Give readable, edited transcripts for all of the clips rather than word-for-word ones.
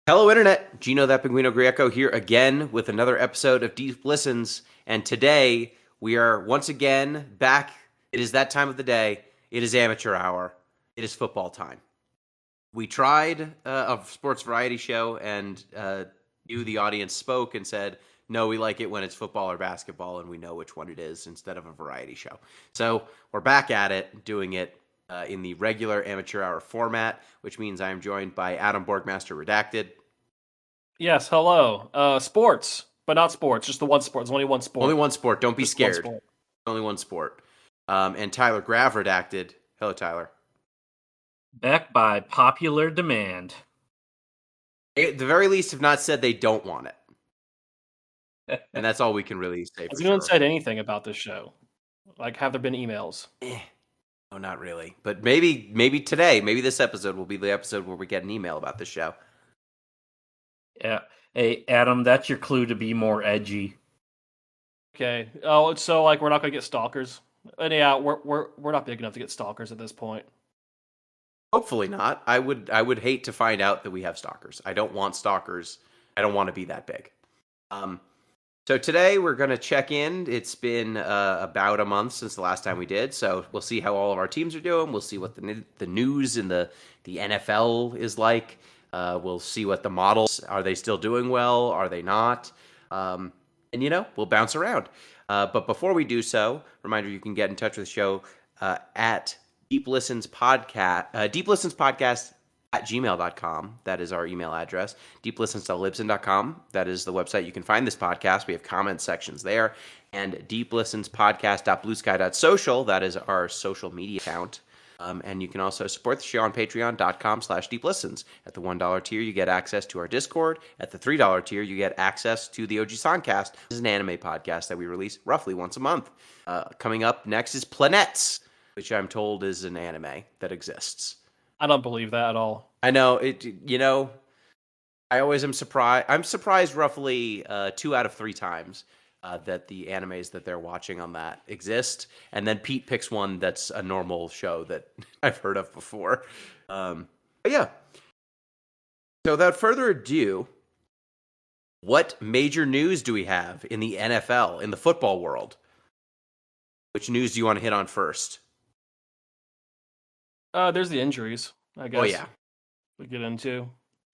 Hello, Internet. Gino that Pinguino Greco here again with another episode of Deep Listens. And today we are once again back. It is that time of the day. It is amateur hour. It is football time. We tried a sports variety show, and you, the audience, spoke and said, no, we like it when it's football or basketball, and we know which one it is instead of a variety show. So we're back at it, doing it in the regular amateur hour format, which means I am joined by Adam Borgmaster Redacted. Yes, hello. Sports, but not sports. Just the one sport. There's only one sport. Only one sport. Don't be Just one scared. sport. Only one sport. And Tyler Grav Redacted. Hello, Tyler. Back by popular demand. They, at the very least, have not said they don't want it. And that's all we can really say Has for anyone sure. said anything about this show? Like, have there been emails? No, not really. But maybe today, maybe this episode will be the episode where we get an email about the show. Yeah. Hey, Adam, that's your clue to be more edgy. Okay. Oh, so like we're not gonna get stalkers. And yeah, we're not big enough to get stalkers at this point. Hopefully not. I would hate to find out that we have stalkers. I don't want stalkers. I don't want to be that big. So today we're going to check in. It's been about a month since the last time we did, so we'll see how all of our teams are doing. We'll see what the news in the NFL is like. We'll see what the models are. They still doing well? Are they not? And we'll bounce around. But before we do so, reminder: you can get in touch with the show at Deep Listens Podcast at gmail.com. That is our email address. deeplistens.libsyn.com. That is the website you can find this podcast. We have comment sections there. And deeplistenspodcast.bluesky.social. That is our social media account. And you can also support the show on patreon.com/deeplistens. At the $1 tier, you get access to our Discord. At the $3 tier, you get access to the OG Songcast. This is an anime podcast that we release roughly once a month. Coming up next is Planets, which I'm told is an anime that exists. I don't believe that at all. I know it. I always am surprised. I'm surprised roughly 2 out of 3 times that the animes that they're watching on that exist, and then Pete picks one that's a normal show that I've heard of before. But yeah. So without further ado, what major news do we have in the NFL, in the football world? Which news do you want to hit on first? There's the injuries, I guess. Oh yeah. We get into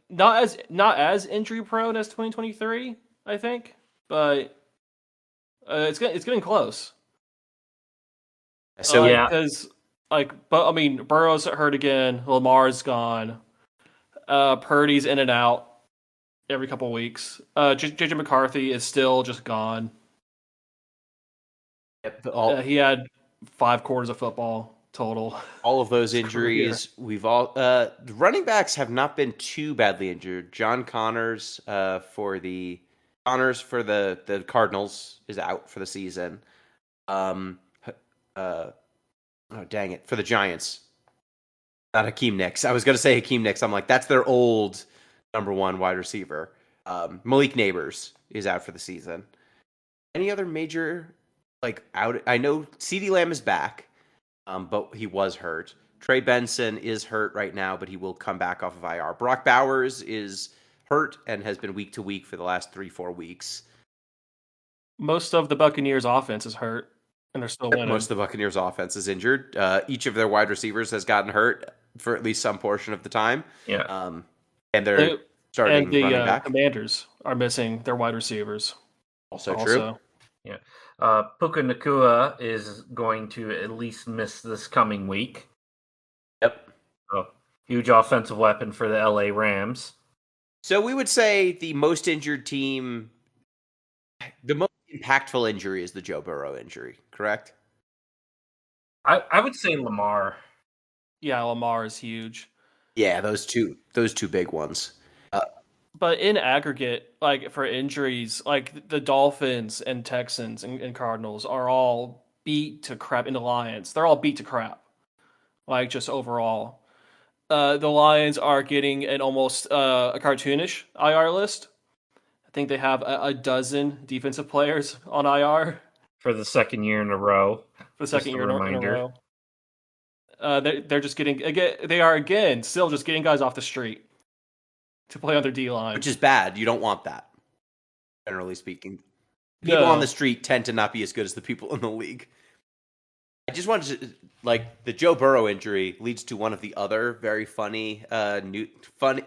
not as injury prone as 2023, I think, but it's getting close. So yeah, because Burrow's hurt again. Lamar's gone. Purdy's in and out every couple of weeks. JJ McCarthy is still just gone. He had 5 quarters of football total. All of those injuries, we've all the running backs have not been too badly injured. John Connors for the Cardinals is out for the season. Oh dang it, for the Giants. Not Hakeem Nicks. I was going to say Hakeem Nicks. I'm like, that's their old number 1 wide receiver. Malik Neighbors is out for the season. Any other major out? I know CeeDee Lamb is back. But he was hurt. Trey Benson is hurt right now, but he will come back off of IR. Brock Bowers is hurt and has been week to week for the last 3-4 weeks. Most of the Buccaneers' offense is hurt, and they're still winning. Most of the Buccaneers' offense is injured. Each of their wide receivers has gotten hurt for at least some portion of the time. Yeah. And they're starting and the running back. Commanders are missing their wide receivers. Also true. Yeah. Puka Nacua is going to at least miss this coming week. Yep. So, huge offensive weapon for the LA Rams. So we would say the most injured team, the most impactful injury is the Joe Burrow injury, correct? I would say Lamar. Yeah, Lamar is huge. Yeah, those two big ones. But in aggregate, like for injuries, like the Dolphins and Texans and Cardinals are all beat to crap, in the Lions. They're all beat to crap. Like just overall. The Lions are getting an almost a cartoonish IR list. I think they have a dozen defensive players on IR. For the second year in a row. For the second year in a row. They're just getting, again, they are again still just getting guys off the street. to play on their D line, which is bad. You don't want that, generally speaking. People on the street tend to not be as good as the people in the league. I just wanted to, like, the Joe Burrow injury leads to one of the other very funny, funny.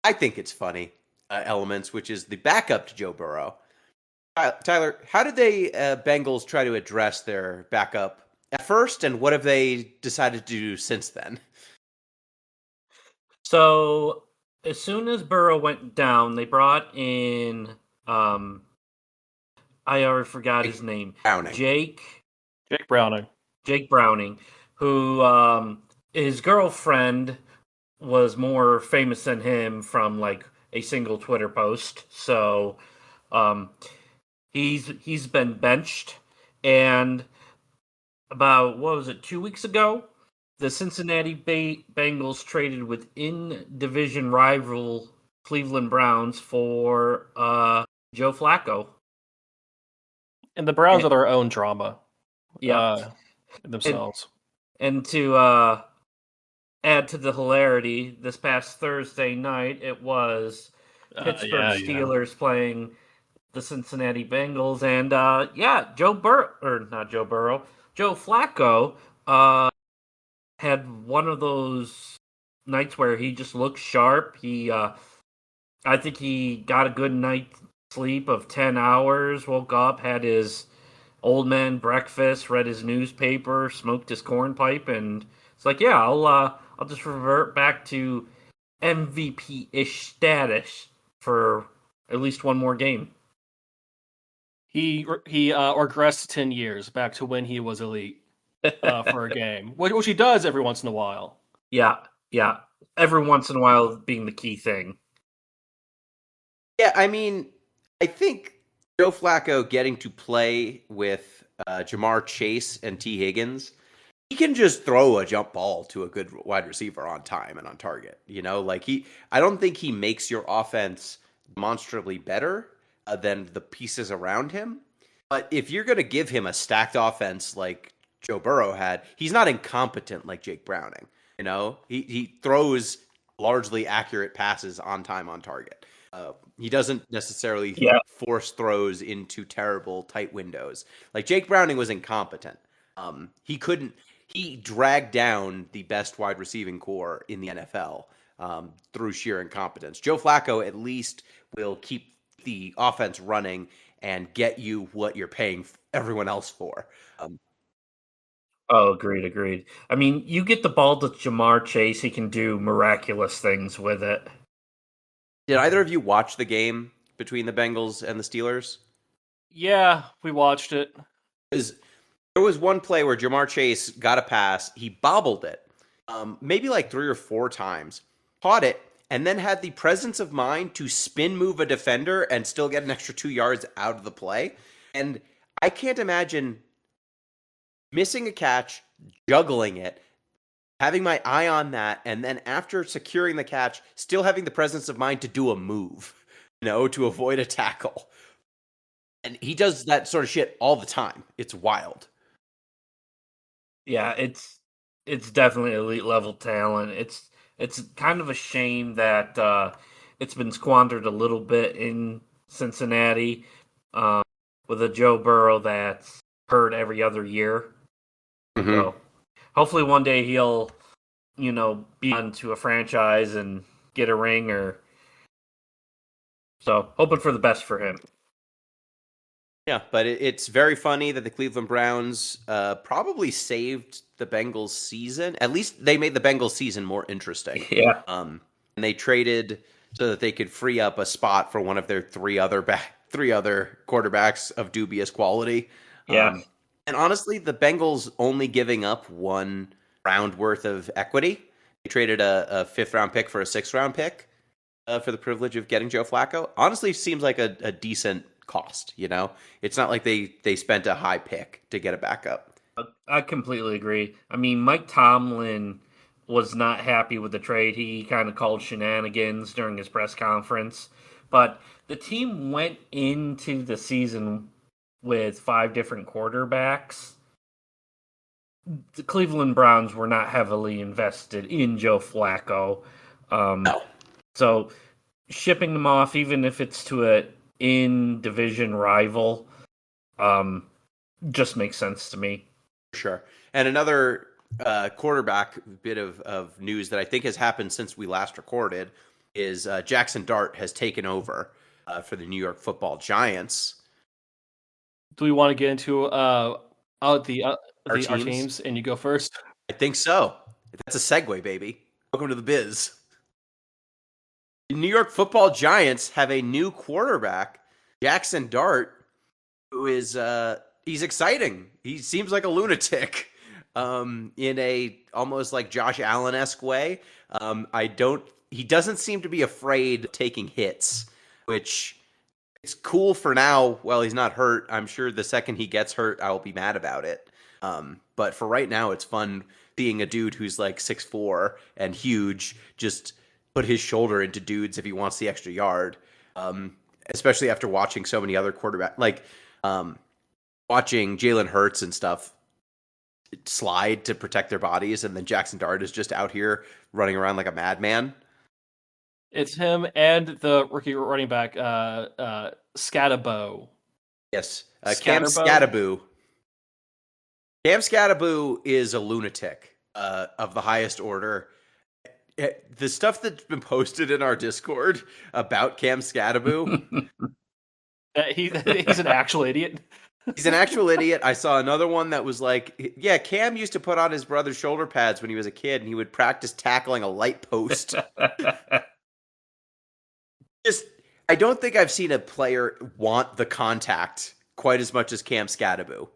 I think it's funny elements, which is the backup to Joe Burrow. Tyler, how did they Bengals try to address their backup at first, and what have they decided to do since then? So as soon as Burrow went down, they brought in I already forgot his name. Browning. Jake Browning. Jake Browning, who his girlfriend was more famous than him from like a single Twitter post. So he's been benched, and about what was it, 2 weeks ago, the Cincinnati Bengals traded with in-division rival Cleveland Browns for Joe Flacco. And the Browns are their own drama. Yeah. Themselves. And to add to the hilarity, this past Thursday night, it was Pittsburgh Steelers playing the Cincinnati Bengals, and Joe Flacco had one of those nights where he just looked sharp. I think he got a good night's sleep of 10 hours, woke up, had his old man breakfast, read his newspaper, smoked his corn pipe, and it's like, yeah, I'll just revert back to MVP-ish status for at least one more game. He regressed 10 years back to when he was elite for a game, which he does every once in a while. Yeah. Every once in a while being the key thing. Yeah, I mean, I think Joe Flacco getting to play with Jamar Chase and T. Higgins, he can just throw a jump ball to a good wide receiver on time and on target. You know, like I don't think he makes your offense demonstrably better than the pieces around him. But if you're going to give him a stacked offense like Joe Burrow had, he's not incompetent like Jake Browning. You know, he throws largely accurate passes on time, on target. He doesn't necessarily force throws into terrible tight windows. Like Jake Browning was incompetent. He dragged down the best wide receiving core in the NFL through sheer incompetence. Joe Flacco at least will keep the offense running and get you what you're paying everyone else for. Agreed. I mean, you get the ball to Jamar Chase, he can do miraculous things with it. Did either of you watch the game between the Bengals and the Steelers? Yeah, we watched it. There was one play where Jamar Chase got a pass, he bobbled it, maybe like 3 or 4 times, caught it, and then had the presence of mind to spin move a defender and still get an extra 2 yards out of the play. And I can't imagine missing a catch, juggling it, having my eye on that, and then after securing the catch, still having the presence of mind to do a move, to avoid a tackle. And he does that sort of shit all the time. It's wild. Yeah, it's definitely elite level talent. It's kind of a shame that it's been squandered a little bit in Cincinnati with a Joe Burrow that's hurt every other year. Mm-hmm. So hopefully one day he'll, be onto a franchise and get a ring, or so hoping for the best for him. Yeah, but it's very funny that the Cleveland Browns probably saved the Bengals season. At least they made the Bengals season more interesting. Yeah. And they traded so that they could free up a spot for one of their three other quarterbacks of dubious quality. Yeah. And honestly, the Bengals only giving up 1 round worth of equity. They traded a 5th round pick for a 6th round pick for the privilege of getting Joe Flacco. Honestly, seems like a decent cost. It's not like they spent a high pick to get a backup. I completely agree. I mean, Mike Tomlin was not happy with the trade. He kind of called shenanigans during his press conference. But the team went into the season with 5 different quarterbacks. The Cleveland Browns were not heavily invested in Joe Flacco. No. So shipping them off, even if it's to a in-division rival, just makes sense to me. Sure. And another quarterback bit of news that I think has happened since we last recorded is Jackson Dart has taken over for the New York Football Giants. Do we want to get into our teams? teams, and you go first? I think so. That's a segue, baby. Welcome to the biz. The New York Football Giants have a new quarterback, Jackson Dart, who is he's exciting. He seems like a lunatic in a almost like Josh Allen-esque way. He doesn't seem to be afraid of taking hits, which is cool for now while he's not hurt. I'm sure the second he gets hurt, I'll be mad about it. But for right now, it's fun being a dude who's like 6'4" and huge, just put his shoulder into dudes if he wants the extra yard. Especially after watching so many other quarterbacks, like watching Jalen Hurts and stuff slide to protect their bodies, and then Jackson Dart is just out here running around like a madman. It's him and the rookie running back, Scatabo. Yes, Cam Scatabo. Cam Scatabo is a lunatic of the highest order. The stuff that's been posted in our Discord about Cam Scatabo. He's an actual idiot. He's an actual idiot. I saw another one that was like, yeah, Cam used to put on his brother's shoulder pads when he was a kid, and he would practice tackling a light post. I don't think I've seen a player want the contact quite as much as Cam Scatabo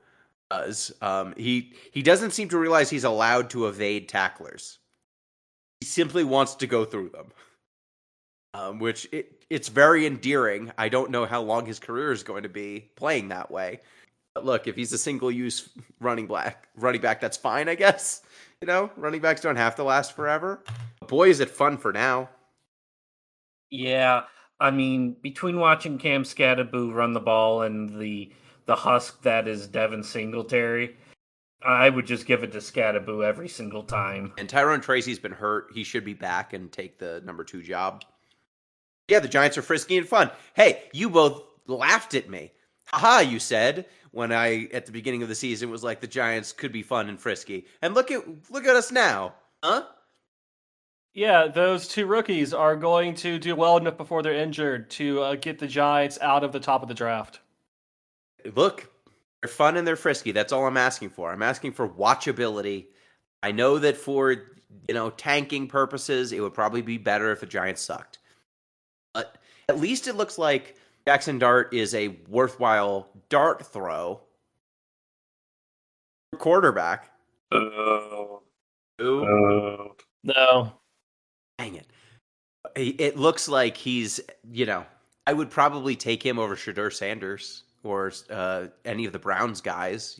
does. He doesn't seem to realize he's allowed to evade tacklers. He simply wants to go through them, which it's very endearing. I don't know how long his career is going to be playing that way. But look, if he's a single-use running back, that's fine, I guess. You know, running backs don't have to last forever. Boy, is it fun for now. Yeah, I mean, between watching Cam Scatabo run the ball and the husk that is Devin Singletary, I would just give it to Scatabo every single time. And Tyrone Tracy's been hurt. He should be back and take the number 2 job. Yeah, the Giants are frisky and fun. Hey, you both laughed at me. Haha, you said, when I, at the beginning of the season, was like the Giants could be fun and frisky. And look at us now. Huh? Yeah, those 2 rookies are going to do well enough before they're injured to get the Giants out of the top of the draft. Look, they're fun and they're frisky. That's all I'm asking for. I'm asking for watchability. I know that for, tanking purposes, it would probably be better if the Giants sucked. But at least it looks like Jackson Dart is a worthwhile dart throw. Quarterback. No. Dang it. It looks like he's, I would probably take him over Shedeur Sanders or any of the Browns guys,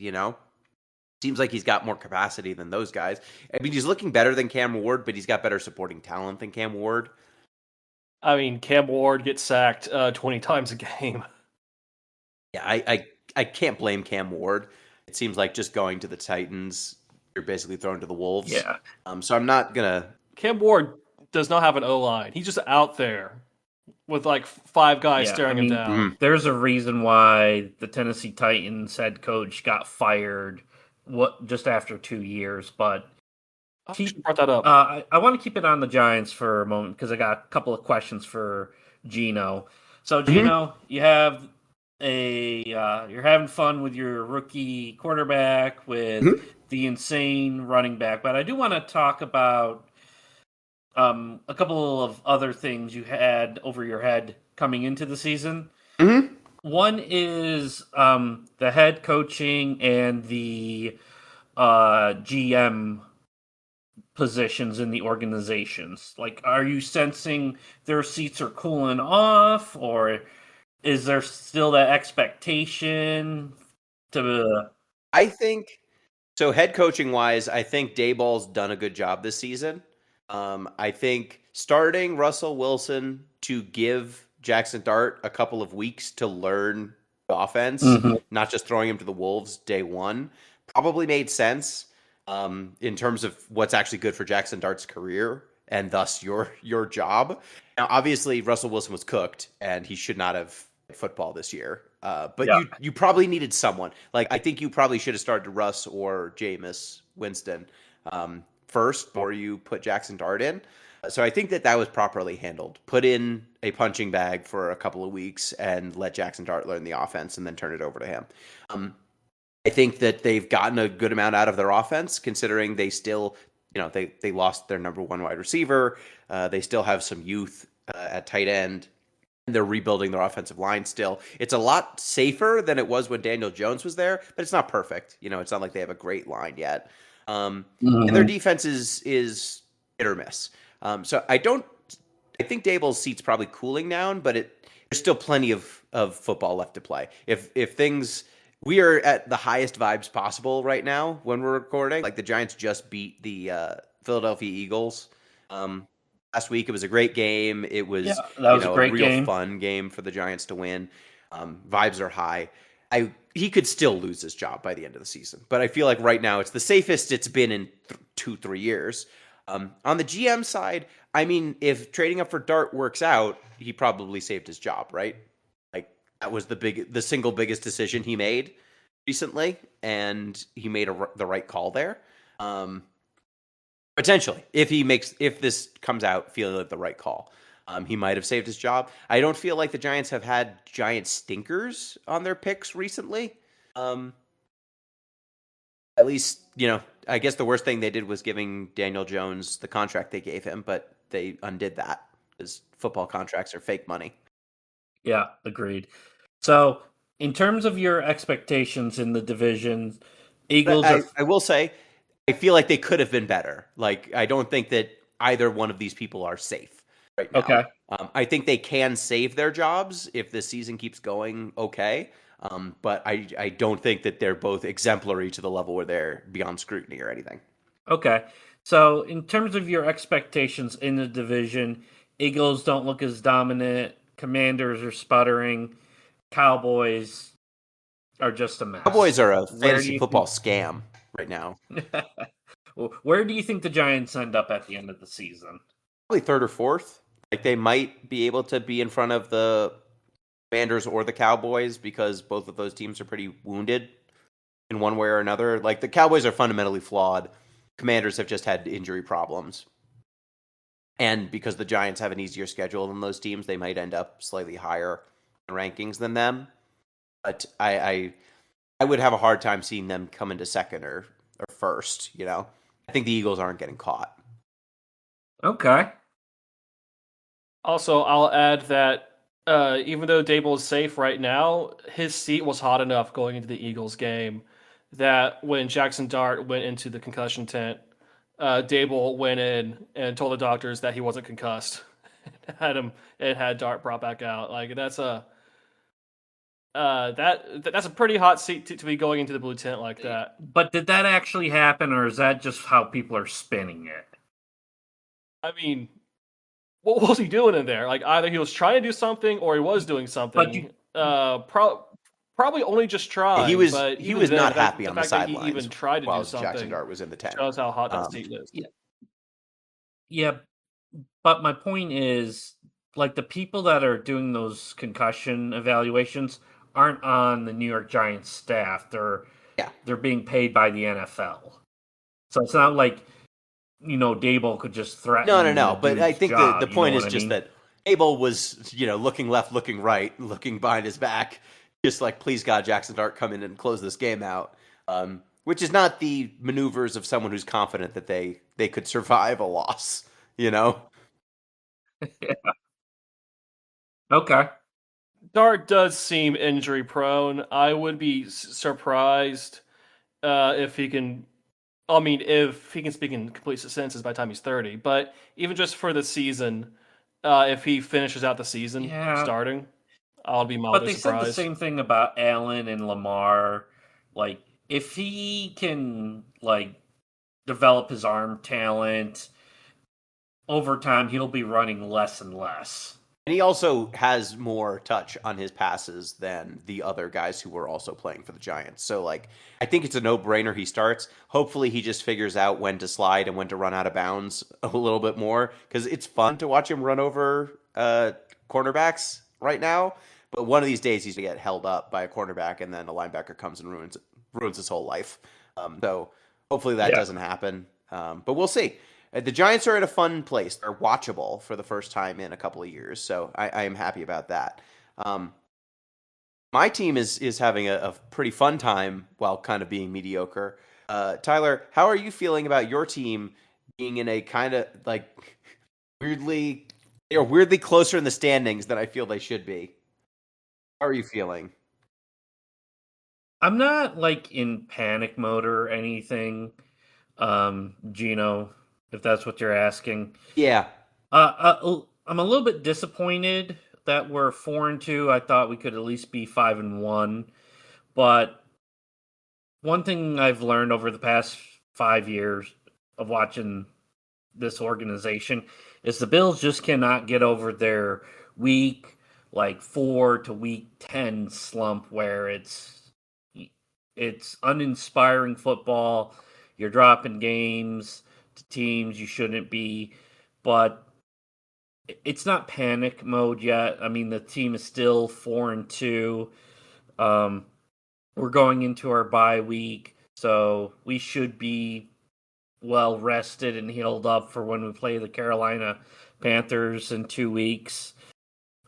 Seems like he's got more capacity than those guys. I mean, he's looking better than Cam Ward, but he's got better supporting talent than Cam Ward. I mean, Cam Ward gets sacked 20 times a game. Yeah, I can't blame Cam Ward. It seems like just going to the Titans, you're basically thrown to the Wolves. Yeah. So I'm not going to... Cam Ward does not have an O-line. He's just out there with like 5 guys staring him down. There's a reason why the Tennessee Titans head coach got fired just after 2 years, but... You brought that up. I want to keep it on the Giants for a moment because I got a couple of questions for Gino. So, Gino, you have you're having fun with your rookie quarterback, with the insane running back, but I do want to talk about a couple of other things you had over your head coming into the season. One is the head coaching and the GM positions in the organizations. Like, are you sensing their seats are cooling off, or is there still that expectation to... I think, so head coaching wise, I think Dayball's done a good job this season. I think starting Russell Wilson to give Jackson Dart a couple of weeks to learn the offense, not just throwing him to the Wolves day one, probably made sense. In terms of what's actually good for Jackson Dart's career and thus your job. Now, obviously, Russell Wilson was cooked, and he should not have played football this year. But Yeah. you probably needed someone. Like I think you probably should have started Russ or Jameis Winston first before you put Jackson Dart in. So I think that was properly handled. Put in a punching bag for a couple of weeks and let Jackson Dart learn the offense, and then turn it over to him. I think that they've gotten a good amount out of their offense, considering they still, they lost their number one wide receiver. They still have some youth at tight end. And they're rebuilding their offensive line still. It's a lot safer than it was when Daniel Jones was there, but it's not perfect. It's not like they have a great line yet. And their defense is hit or miss. So I think Dable's seat's probably cooling down, but there's still plenty of football left to play. If things we are at the highest vibes possible right now when we're recording. Like the Giants just beat the Philadelphia Eagles last week. It was a great game. It was that was a a great real game. fun game for the Giants to win. Vibes are high. He could still lose his job by the end of the season, but I feel like right now it's the safest it's been in 2-3 years. On the GM side, I mean, if trading up for Dart works out, he probably saved his job, right? Like that was the single biggest decision he made recently, and he made the right call there. Potentially, if this comes out feeling like the right call, he might have saved his job. I don't feel like the Giants have had giant stinkers on their picks recently. At least, I guess the worst thing they did was giving Daniel Jones the contract they gave him, but they undid that because football contracts are fake money. Yeah, agreed. So, in terms of your expectations in the division, Eagles are. I will say, I feel like they could have been better. Like, I don't think that either one of these people are safe right now. Okay. I think they can save their jobs if the season keeps going okay. But I don't think that they're both exemplary to the level where they're beyond scrutiny or anything. Okay. So, in terms of your expectations in the division, Eagles don't look as dominant. Commanders are sputtering. Cowboys are just a mess. Cowboys are a Where do fantasy you football scam right now. Where do you think the Giants end up at the end of the season? Probably third or fourth. Like they might be able to be in front of the Commanders or the Cowboys because both of those teams are pretty wounded in one way or another. Like the Cowboys are fundamentally flawed. Commanders have just had injury problems. And because the Giants have an easier schedule than those teams, they might end up slightly higher in rankings than them. But I would have a hard time seeing them come into second or first, I think the Eagles aren't getting caught. Okay. Also, I'll add that even though Dable is safe right now, his seat was hot enough going into the Eagles game that when Jackson Dart went into the concussion tent, Dable went in and told the doctors that he wasn't concussed. had Dart brought back out. Like that's a that's a pretty hot seat to be going into the blue tent like that. But did that actually happen, or is that just how people are spinning it? I mean, what was he doing in there? Like either he was trying to do something or he was doing something. Probably only just trying. He was but he was not happy on the sidelines. He even tried to while do something. Jackson Dart was in the tent. Shows how hot that seat is. Yeah, but my point is, like the people that are doing those concussion evaluations aren't on the New York Giants staff. They're being paid by the NFL, so it's not like Dable could just threaten. No. But I think job, the point is just that Dable was looking left, looking right, looking behind his back, just like please God, Jackson Dart, come in and close this game out. Which is not the maneuvers of someone who's confident that they could survive a loss. Yeah. Okay. Dart does seem injury prone. I would be surprised if he can. I mean, if he can speak in complete sentences by the time he's 30. But even just for the season, if he finishes out the season starting, I'll be mildly surprised. But they said the same thing about Allen and Lamar. Like, if he can develop his arm talent over time, he'll be running less and less. And he also has more touch on his passes than the other guys who were also playing for the Giants. So, like, I think it's a no-brainer he starts. Hopefully, he just figures out when to slide and when to run out of bounds a little bit more because it's fun to watch him run over cornerbacks right now. But one of these days, he's going to get held up by a cornerback, and then a linebacker comes and ruins his whole life. So, hopefully, that Yeah. doesn't happen. But we'll see. The Giants are in a fun place. They're watchable for the first time in a couple of years, so I am happy about that. Um, my team is having a pretty fun time while kind of being mediocre. Tyler, how are you feeling about your team being in a kind of like weirdly they're weirdly closer in the standings than I feel they should be? How are you feeling? I'm not like in panic mode or anything, Gino, if that's what you're asking. Yeah, I'm a little bit disappointed that we're 4-2. I thought we could at least be 5-1, but one thing I've learned over the past 5 years of watching this organization is the Bills just cannot get over their week like 4 to week 10 slump where it's uninspiring football. You're dropping games to teams you shouldn't be, but it's not panic mode yet. I mean, the team is still 4-2. Um, we're going into our bye week, so we should be well rested and healed up for when we play the Carolina Panthers in 2 weeks.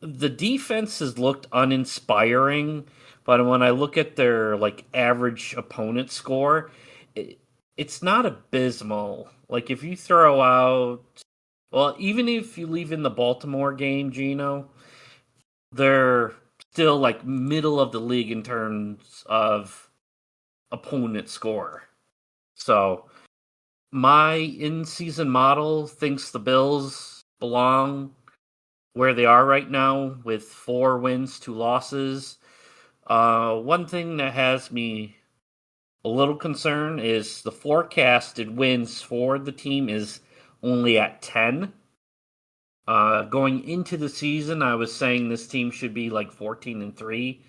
The defense has looked uninspiring, but when I look at their like average opponent score, it's not abysmal. Like if you throw out, well, even if you leave in the Baltimore game, Gino, they're still like middle of the league in terms of opponent score. So my in-season model thinks the Bills belong where they are right now with 4 wins, 2 losses. One thing that has me a little concerned is the forecasted wins for the team is only at 10. Going into the season, I was saying this team should be like 14-3.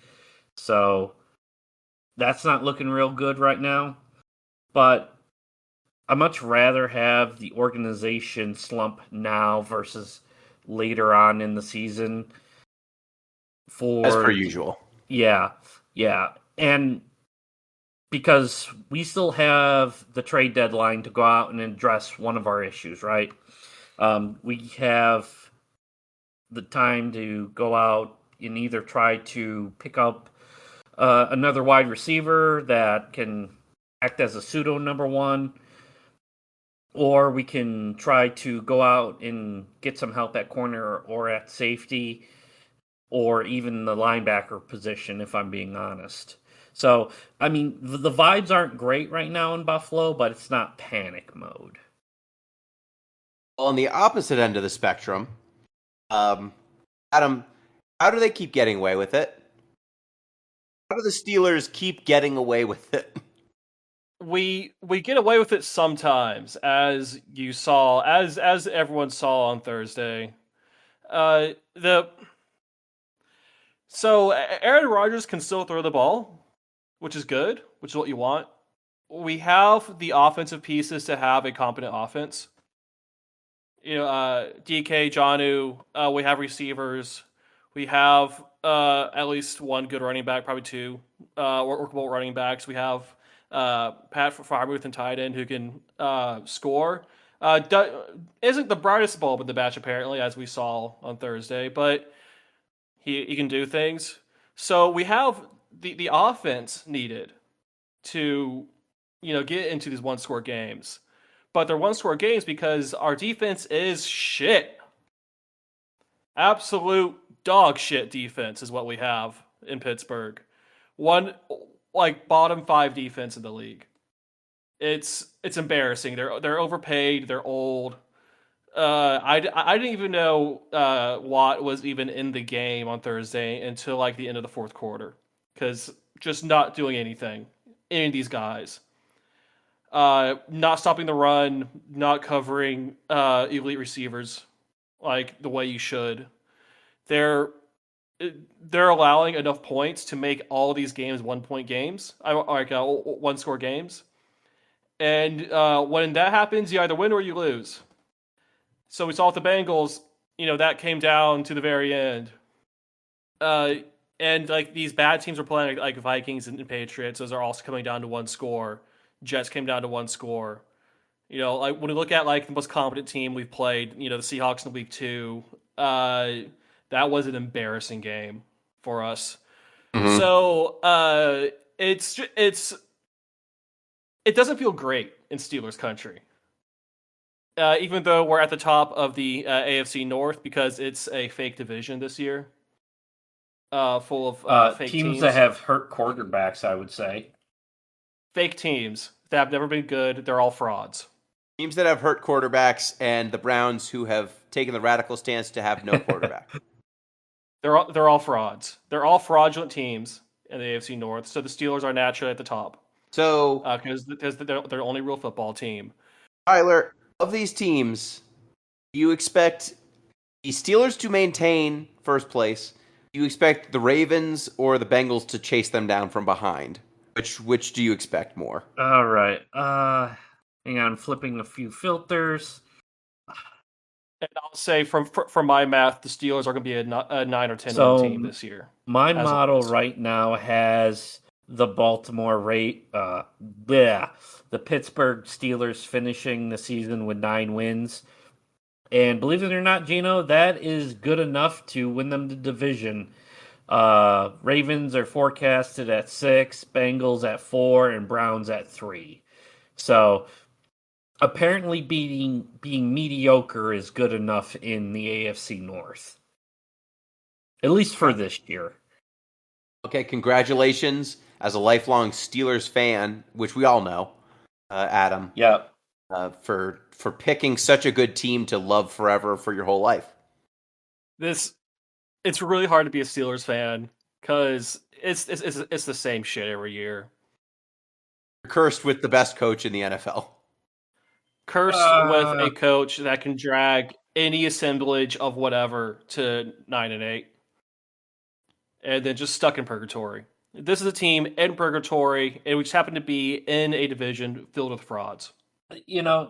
So that's not looking real good right now. But I much rather have the organization slump now versus later on in the season. as per For usual. yeah, yeah, and because we still have the trade deadline to go out and address one of our issues, right? We have the time to go out and either try to pick up another wide receiver that can act as a pseudo number one, or we can try to go out and get some help at corner or at safety, or even the linebacker position, if I'm being honest. So, I mean, the vibes aren't great right now in Buffalo, but it's not panic mode. Well, on the opposite end of the spectrum, um, Adam, how do they keep getting away with it? How do the Steelers keep getting away with it? We get away with it sometimes, as you saw, as everyone saw on Thursday. The So Aaron Rodgers can still throw the ball, which is good, which is what you want. We have the offensive pieces to have a competent offense. DK, Janu, we have receivers. We have at least one good running back, probably two workable running backs. We have Pat Freiermuth and tight end who can score. Isn't the brightest bulb in the batch apparently, as we saw on Thursday, but he can do things. So we have the offense needed to get into these one score games. But they're one score games because our defense is shit. Absolute dog shit defense is what we have in Pittsburgh. One like bottom 5 defense in the league. It's embarrassing. They're overpaid, they're old. I didn't even know Watt was even in the game on Thursday until like the end of the fourth quarter because just not doing anything. Any of these guys, not stopping the run, not covering elite receivers like the way you should. they're allowing enough points to make all these games 1-point games, like 1-score games. And when that happens, you either win or you lose. So we saw with the Bengals, that came down to the very end. And like these bad teams are playing like Vikings and Patriots. Those are also coming down to 1 score. Jets came down to 1 score. Like when we look at like the most competent team we've played, the Seahawks in week 2, that was an embarrassing game for us. Mm-hmm. So it doesn't feel great in Steelers country. Even though we're at the top of the AFC North because it's a fake division this year, full of fake teams that have hurt quarterbacks, I would say. Fake teams that have never been good. They're all frauds. Teams that have hurt quarterbacks and the Browns who have taken the radical stance to have no quarterback. They're all frauds. They're all fraudulent teams in the AFC North. So the Steelers are naturally at the top. So because they're the only real football team. Tyler, of these teams, do you expect the Steelers to maintain first place? Do you expect the Ravens or the Bengals to chase them down from behind? Which do you expect more? All right. Hang on, flipping a few filters. And I'll say from my math, the Steelers are going to be a 9 or 10 win team this year. My model right now has the the Pittsburgh Steelers finishing the season with 9 wins. And believe it or not, Gino, that is good enough to win them the division. Ravens are forecasted at 6, Bengals at 4, and Browns at 3. So apparently being mediocre is good enough in the AFC North. At least for this year. Okay, congratulations as a lifelong Steelers fan, which we all know, Adam. Yep. For picking such a good team to love forever for your whole life. It's really hard to be a Steelers fan because it's the same shit every year. You're cursed with the best coach in the NFL. Cursed with a coach that can drag any assemblage of whatever to 9-8. And then just stuck in purgatory. This is a team in purgatory, and we just happen to be in a division filled with frauds.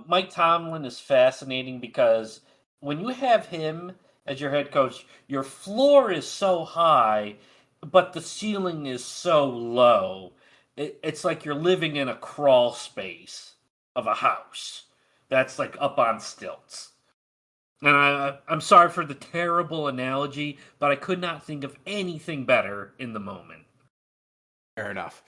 Mike Tomlin is fascinating because when you have him as your head coach, your floor is so high, but the ceiling is so low. It's like you're living in a crawl space of a house that's like up on stilts. And I'm sorry for the terrible analogy, but I could not think of anything better in the moment. Fair enough.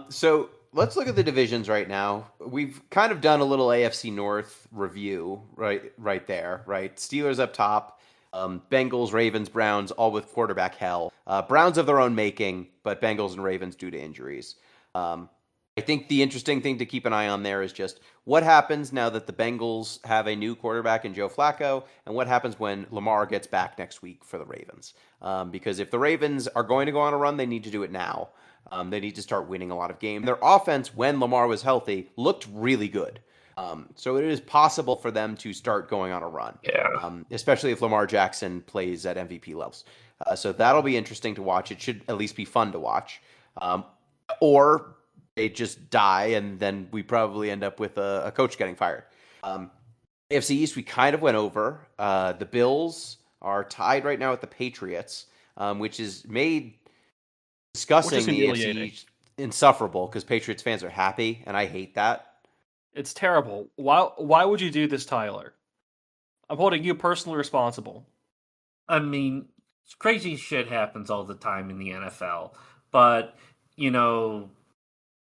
So let's look at the divisions right now. We've kind of done a little AFC North review right there, right? Steelers up top, Bengals, Ravens, Browns, all with quarterback hell. Browns of their own making, but Bengals and Ravens due to injuries. I think the interesting thing to keep an eye on there is just what happens now that the Bengals have a new quarterback in Joe Flacco, and what happens when Lamar gets back next week for the Ravens. Because if the Ravens are going to go on a run, they need to do it now. They need to start winning a lot of games. Their offense, when Lamar was healthy, looked really good. So it is possible for them to start going on a run. Yeah. Especially if Lamar Jackson plays at MVP levels. So that'll be interesting to watch. It should at least be fun to watch. Or they just die, and then we probably end up with a coach getting fired. AFC East, we kind of went over. The Bills are tied right now with the Patriots, which is made discussing the AFC East insufferable because Patriots fans are happy, and I hate that. It's terrible. Why would you do this, Tyler? I'm holding you personally responsible. I mean, crazy shit happens all the time in the NFL, but,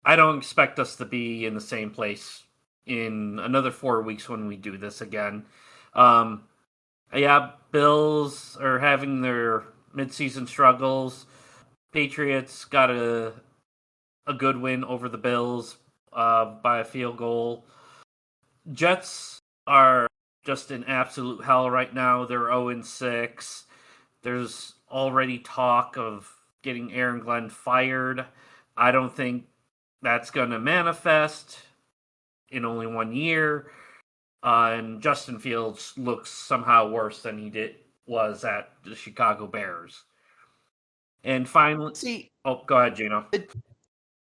I don't expect us to be in the same place in another 4 weeks when we do this again. Bills are having their midseason struggles. Patriots got a good win over the Bills by a field goal. Jets are just in absolute hell right now. They're 0-6. There's already talk of getting Aaron Glenn fired. I don't think that's going to manifest in only 1 year. And Justin Fields looks somehow worse than he did was at the Chicago Bears. And finally, See, go ahead, Gino. the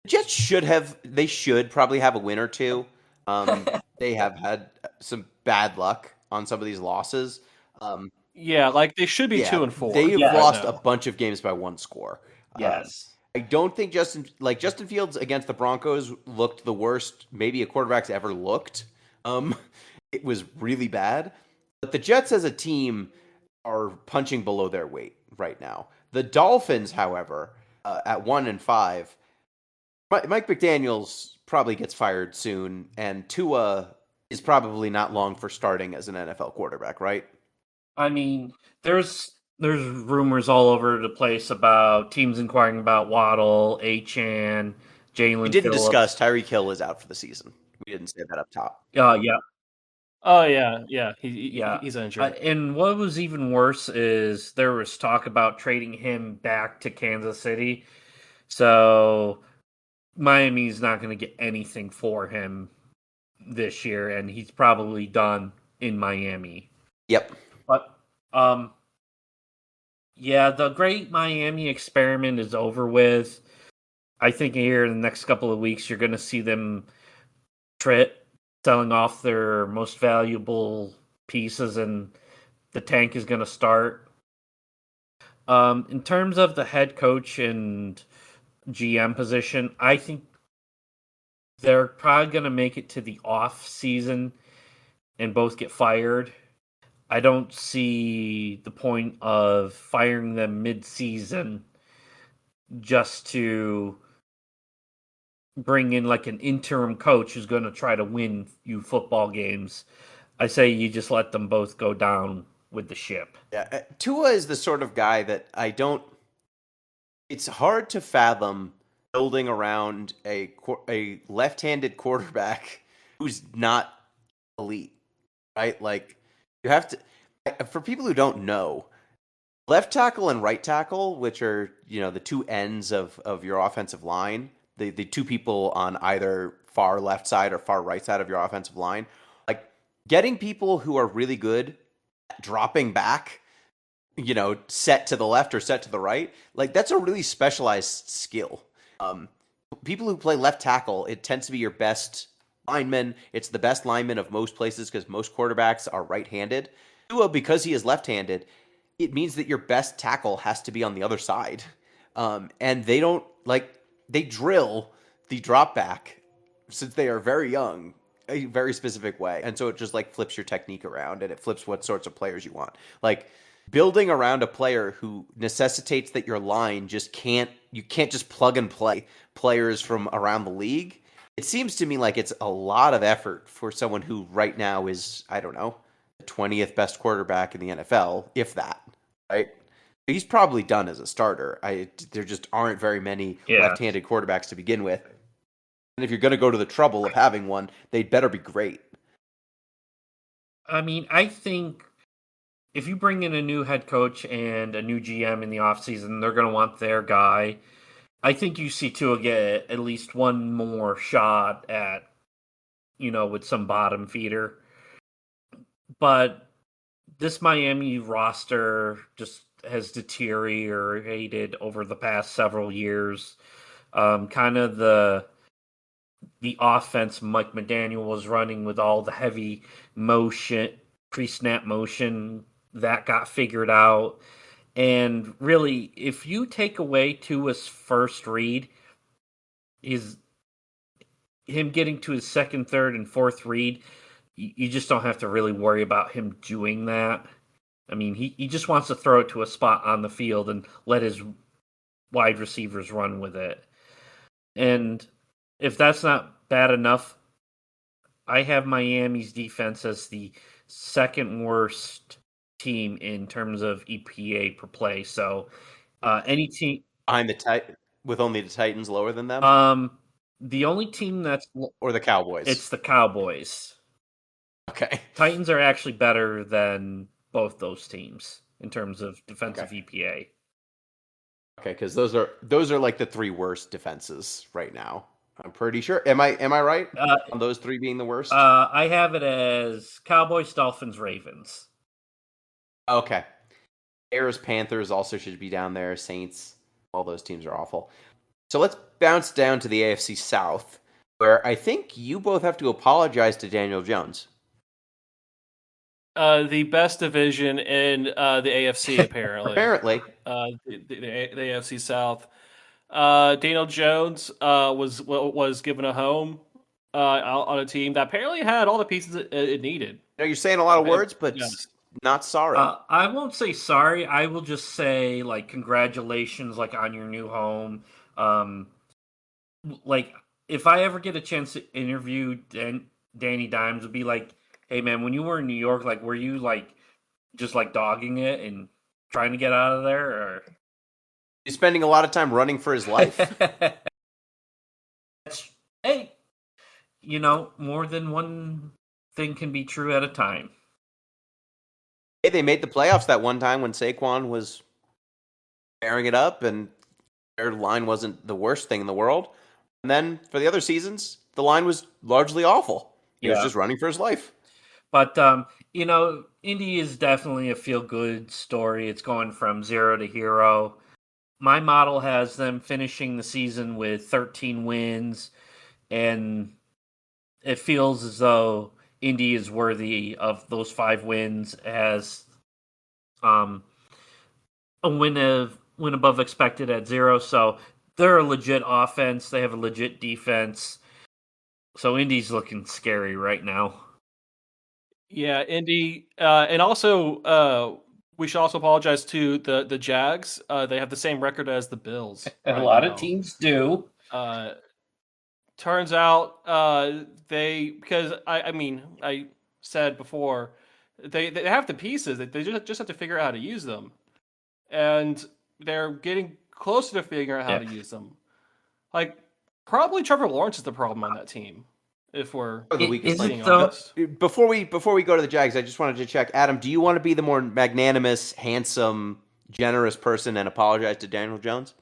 Jets should probably have a win or two. They have had some bad luck on some of these losses. Um, Yeah, like they should be yeah, 2-4 they've right Yes. lost a now. bunch of games by one score. Yes. I don't think Justin Fields against the Broncos looked the worst maybe a quarterback's ever looked. Um, it was really bad. But the Jets as a team are punching below their weight right now. The Dolphins, however, at 1-5, Mike McDaniel's probably gets fired soon, and Tua is probably not long for starting as an NFL quarterback, right? I mean, there's rumors all over the place about teams inquiring about Waddle, Achan, We Jalen didn't discuss Phillips. Tyreek Hill is out for the season. We didn't say that up top. Yeah, Oh yeah. yeah. He's injured. And what was even worse is there was talk about trading him back to Kansas City. So Miami's not going to get anything for him this year, and he's probably done in Miami. Yep. But yeah, the great Miami experiment is over with. I think here in the next couple of weeks, you're going to see them selling off their most valuable pieces, and the tank is going to start. In terms of the head coach and GM position, I think they're probably going to make it to the off season and both get fired. I don't see the point of firing them mid-season just to bring in like an interim coach who's going to try to win you football games. I say you just let them both go down with the ship. Yeah. Tua is the sort of guy that I don't. It's hard to fathom building around a left-handed quarterback who's not elite, right? Like you have to. For people who don't know, left tackle and right tackle, which are the two ends of your offensive line, the two people on either far left side or far right side of your offensive line, like getting people who are really good at dropping back, set to the left or set to the right, like that's a really specialized skill. Um, People who play left tackle, it tends to be your best lineman. It's the best lineman of most places because most quarterbacks are right-handed. Tua, because he is left-handed, it means that your best tackle has to be on the other side. And they don't they drill the drop back since they are very young, a very specific way. And so it just like flips your technique around and it flips what sorts of players you want. Like building around a player who necessitates that your line you can't just plug and play players from around the league. It seems to me like it's a lot of effort for someone who right now is, I don't know, the 20th best quarterback in the NFL, if that, right? He's probably done as a starter. There just aren't very many Yeah. left-handed quarterbacks to begin with. And if you're going to go to the trouble of having one, they'd better be great. I mean, I think if you bring in a new head coach and a new GM in the offseason, they're going to want their guy. I think you see Tua get at least one more shot at, with some bottom feeder. But this Miami roster just has deteriorated over the past several years. Kind of the offense Mike McDaniel was running with all the heavy motion, pre-snap motion, that got figured out. And really, if you take away Tua's first read, is him getting to his second, third, and fourth read, you just don't have to really worry about him doing that. I mean, he just wants to throw it to a spot on the field and let his wide receivers run with it. And if that's not bad enough, I have Miami's defense as the second worst team in terms of EPA per play. So any team, Behind with only the Titans lower than them, the only team that's or the Cowboys. it's the Cowboys. Okay. Titans are actually better than both those teams in terms of defensive Okay. EPA. Okay, because those are like the three worst defenses right now. I'm pretty sure. Am I right on those three being the worst? I have it as Cowboys, Dolphins, Ravens. Okay. Bears, Panthers also should be down there. Saints, all those teams are awful. So let's bounce down to the AFC South, where I think you both have to apologize to Daniel Jones. The best division in the AFC, apparently. Apparently. The AFC South. Daniel Jones was given a home on a team that apparently had all the pieces it needed. You're saying a lot of words, but Yes. not sorry. I won't say sorry. I will just say like congratulations, like on your new home. Like if I ever get a chance to interview Danny Dimes, would be like, hey man, when you were in New York, like were you like just like dogging it and trying to get out of there, or He's spending a lot of time running for his life. Hey, more than one thing can be true at a time. Hey, they made the playoffs that one time when Saquon was tearing it up and their line wasn't the worst thing in the world. And then for the other seasons, the line was largely awful. He was just running for his life. But, Indy is definitely a feel-good story. It's going from zero to hero. My model has them finishing the season with 13 wins, and it feels as though Indy is worthy of those 5 wins as a win above expected at 0. So they're a legit offense. They have a legit defense. So Indy's looking scary right now. Yeah, Indy, and also we should also apologize to the Jags. They have the same record as the Bills. A lot of teams do. Turns out because I said before they have the pieces. They just have to figure out how to use them, and they're getting closer to figuring out how to use them. Like probably Trevor Lawrence is the problem on that team. If we're being honest. Before we go to the Jags, I just wanted to check, Adam, do you want to be the more magnanimous, handsome, generous person and apologize to Daniel Jones?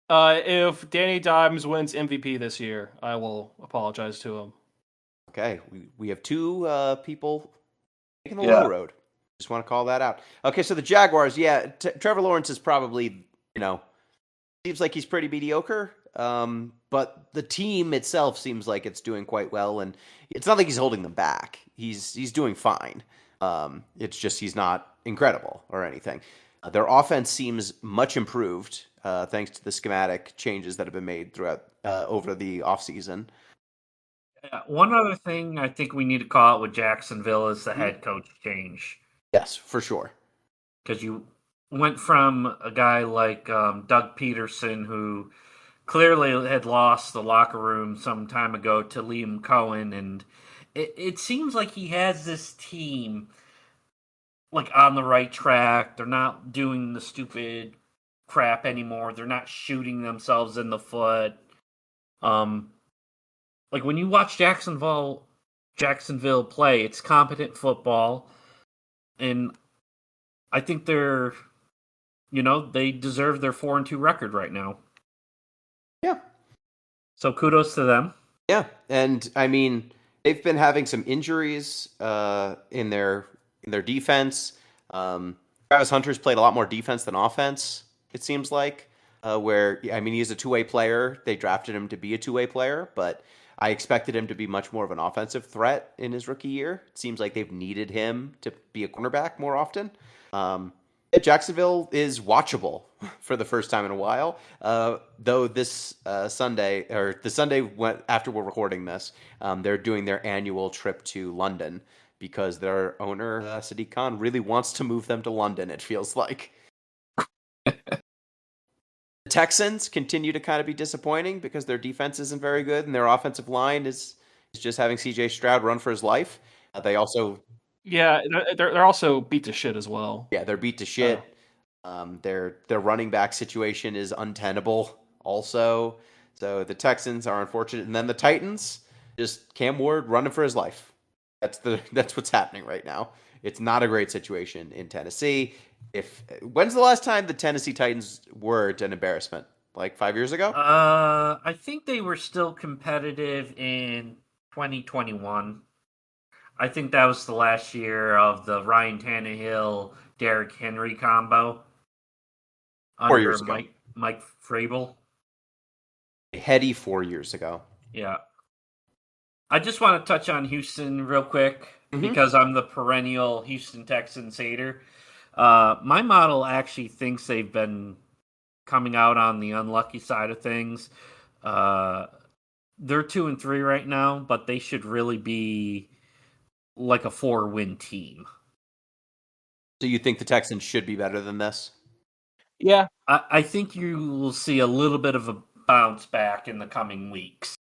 If Danny Dimes wins MVP this year, I will apologize to him. Okay, we have 2 people taking the low road. Just want to call that out. Okay, so the Jaguars, Trevor Lawrence is probably, seems like he's pretty mediocre. But the team itself seems like it's doing quite well, and it's not like he's holding them back. He's doing fine. It's just he's not incredible or anything. Their offense seems much improved thanks to the schematic changes that have been made throughout over the offseason. One other thing I think we need to call out with Jacksonville is the head coach change. Yes, for sure. Because you went from a guy like Doug Peterson, who clearly had lost the locker room some time ago, to Liam Cohen, and it seems like he has this team like on the right track. They're not doing the stupid crap anymore. They're not shooting themselves in the foot. Like when you watch Jacksonville play, it's competent football, and I think they're, they deserve their 4-2 record right now. Yeah. So kudos to them. Yeah, and I mean they've been having some injuries in their defense. Travis Hunter's played a lot more defense than offense. It seems like he's a 2-way player. They drafted him to be a 2-way player, but I expected him to be much more of an offensive threat in his rookie year. It seems like they've needed him to be a cornerback more often. Jacksonville is watchable for the first time in a while. Though this Sunday, or the Sunday after we're recording this, they're doing their annual trip to London because their owner, Sadiq Khan, really wants to move them to London, it feels like. The Texans continue to kind of be disappointing because their defense isn't very good and their offensive line is just having C.J. Stroud run for his life. They also... Yeah, they're also beat to shit as well. Yeah, they're beat to shit. Their running back situation is untenable also. So the Texans are unfortunate. And then the Titans, just Cam Ward running for his life. That's what's happening right now. It's not a great situation in Tennessee. When's the last time the Tennessee Titans were an embarrassment? Like 5 years ago? I think they were still competitive in 2021. I think that was the last year of the Ryan Tannehill, Derrick Henry combo 4 under years ago. Mike Vrabel. A heady 4 years ago. Yeah. I just want to touch on Houston real quick because I'm the perennial Houston Texans hater. My model actually thinks they've been coming out on the unlucky side of things. They're 2-3 right now, but they should really be like a 4-win team. Do you think the Texans should be better than this? Yeah. I think you will see a little bit of a bounce back in the coming weeks.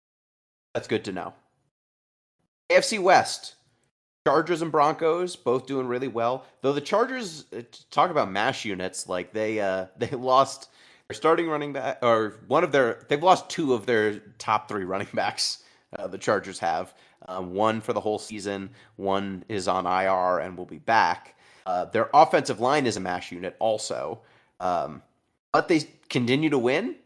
That's good to know. AFC West. Chargers and Broncos both doing really well. Though the Chargers, talk about mash units, like they lost their starting running back, or they've lost 2 of their top 3 running backs. The Chargers have one for the whole season, one is on IR and will be back. Their offensive line is a mash unit also, but they continue to win.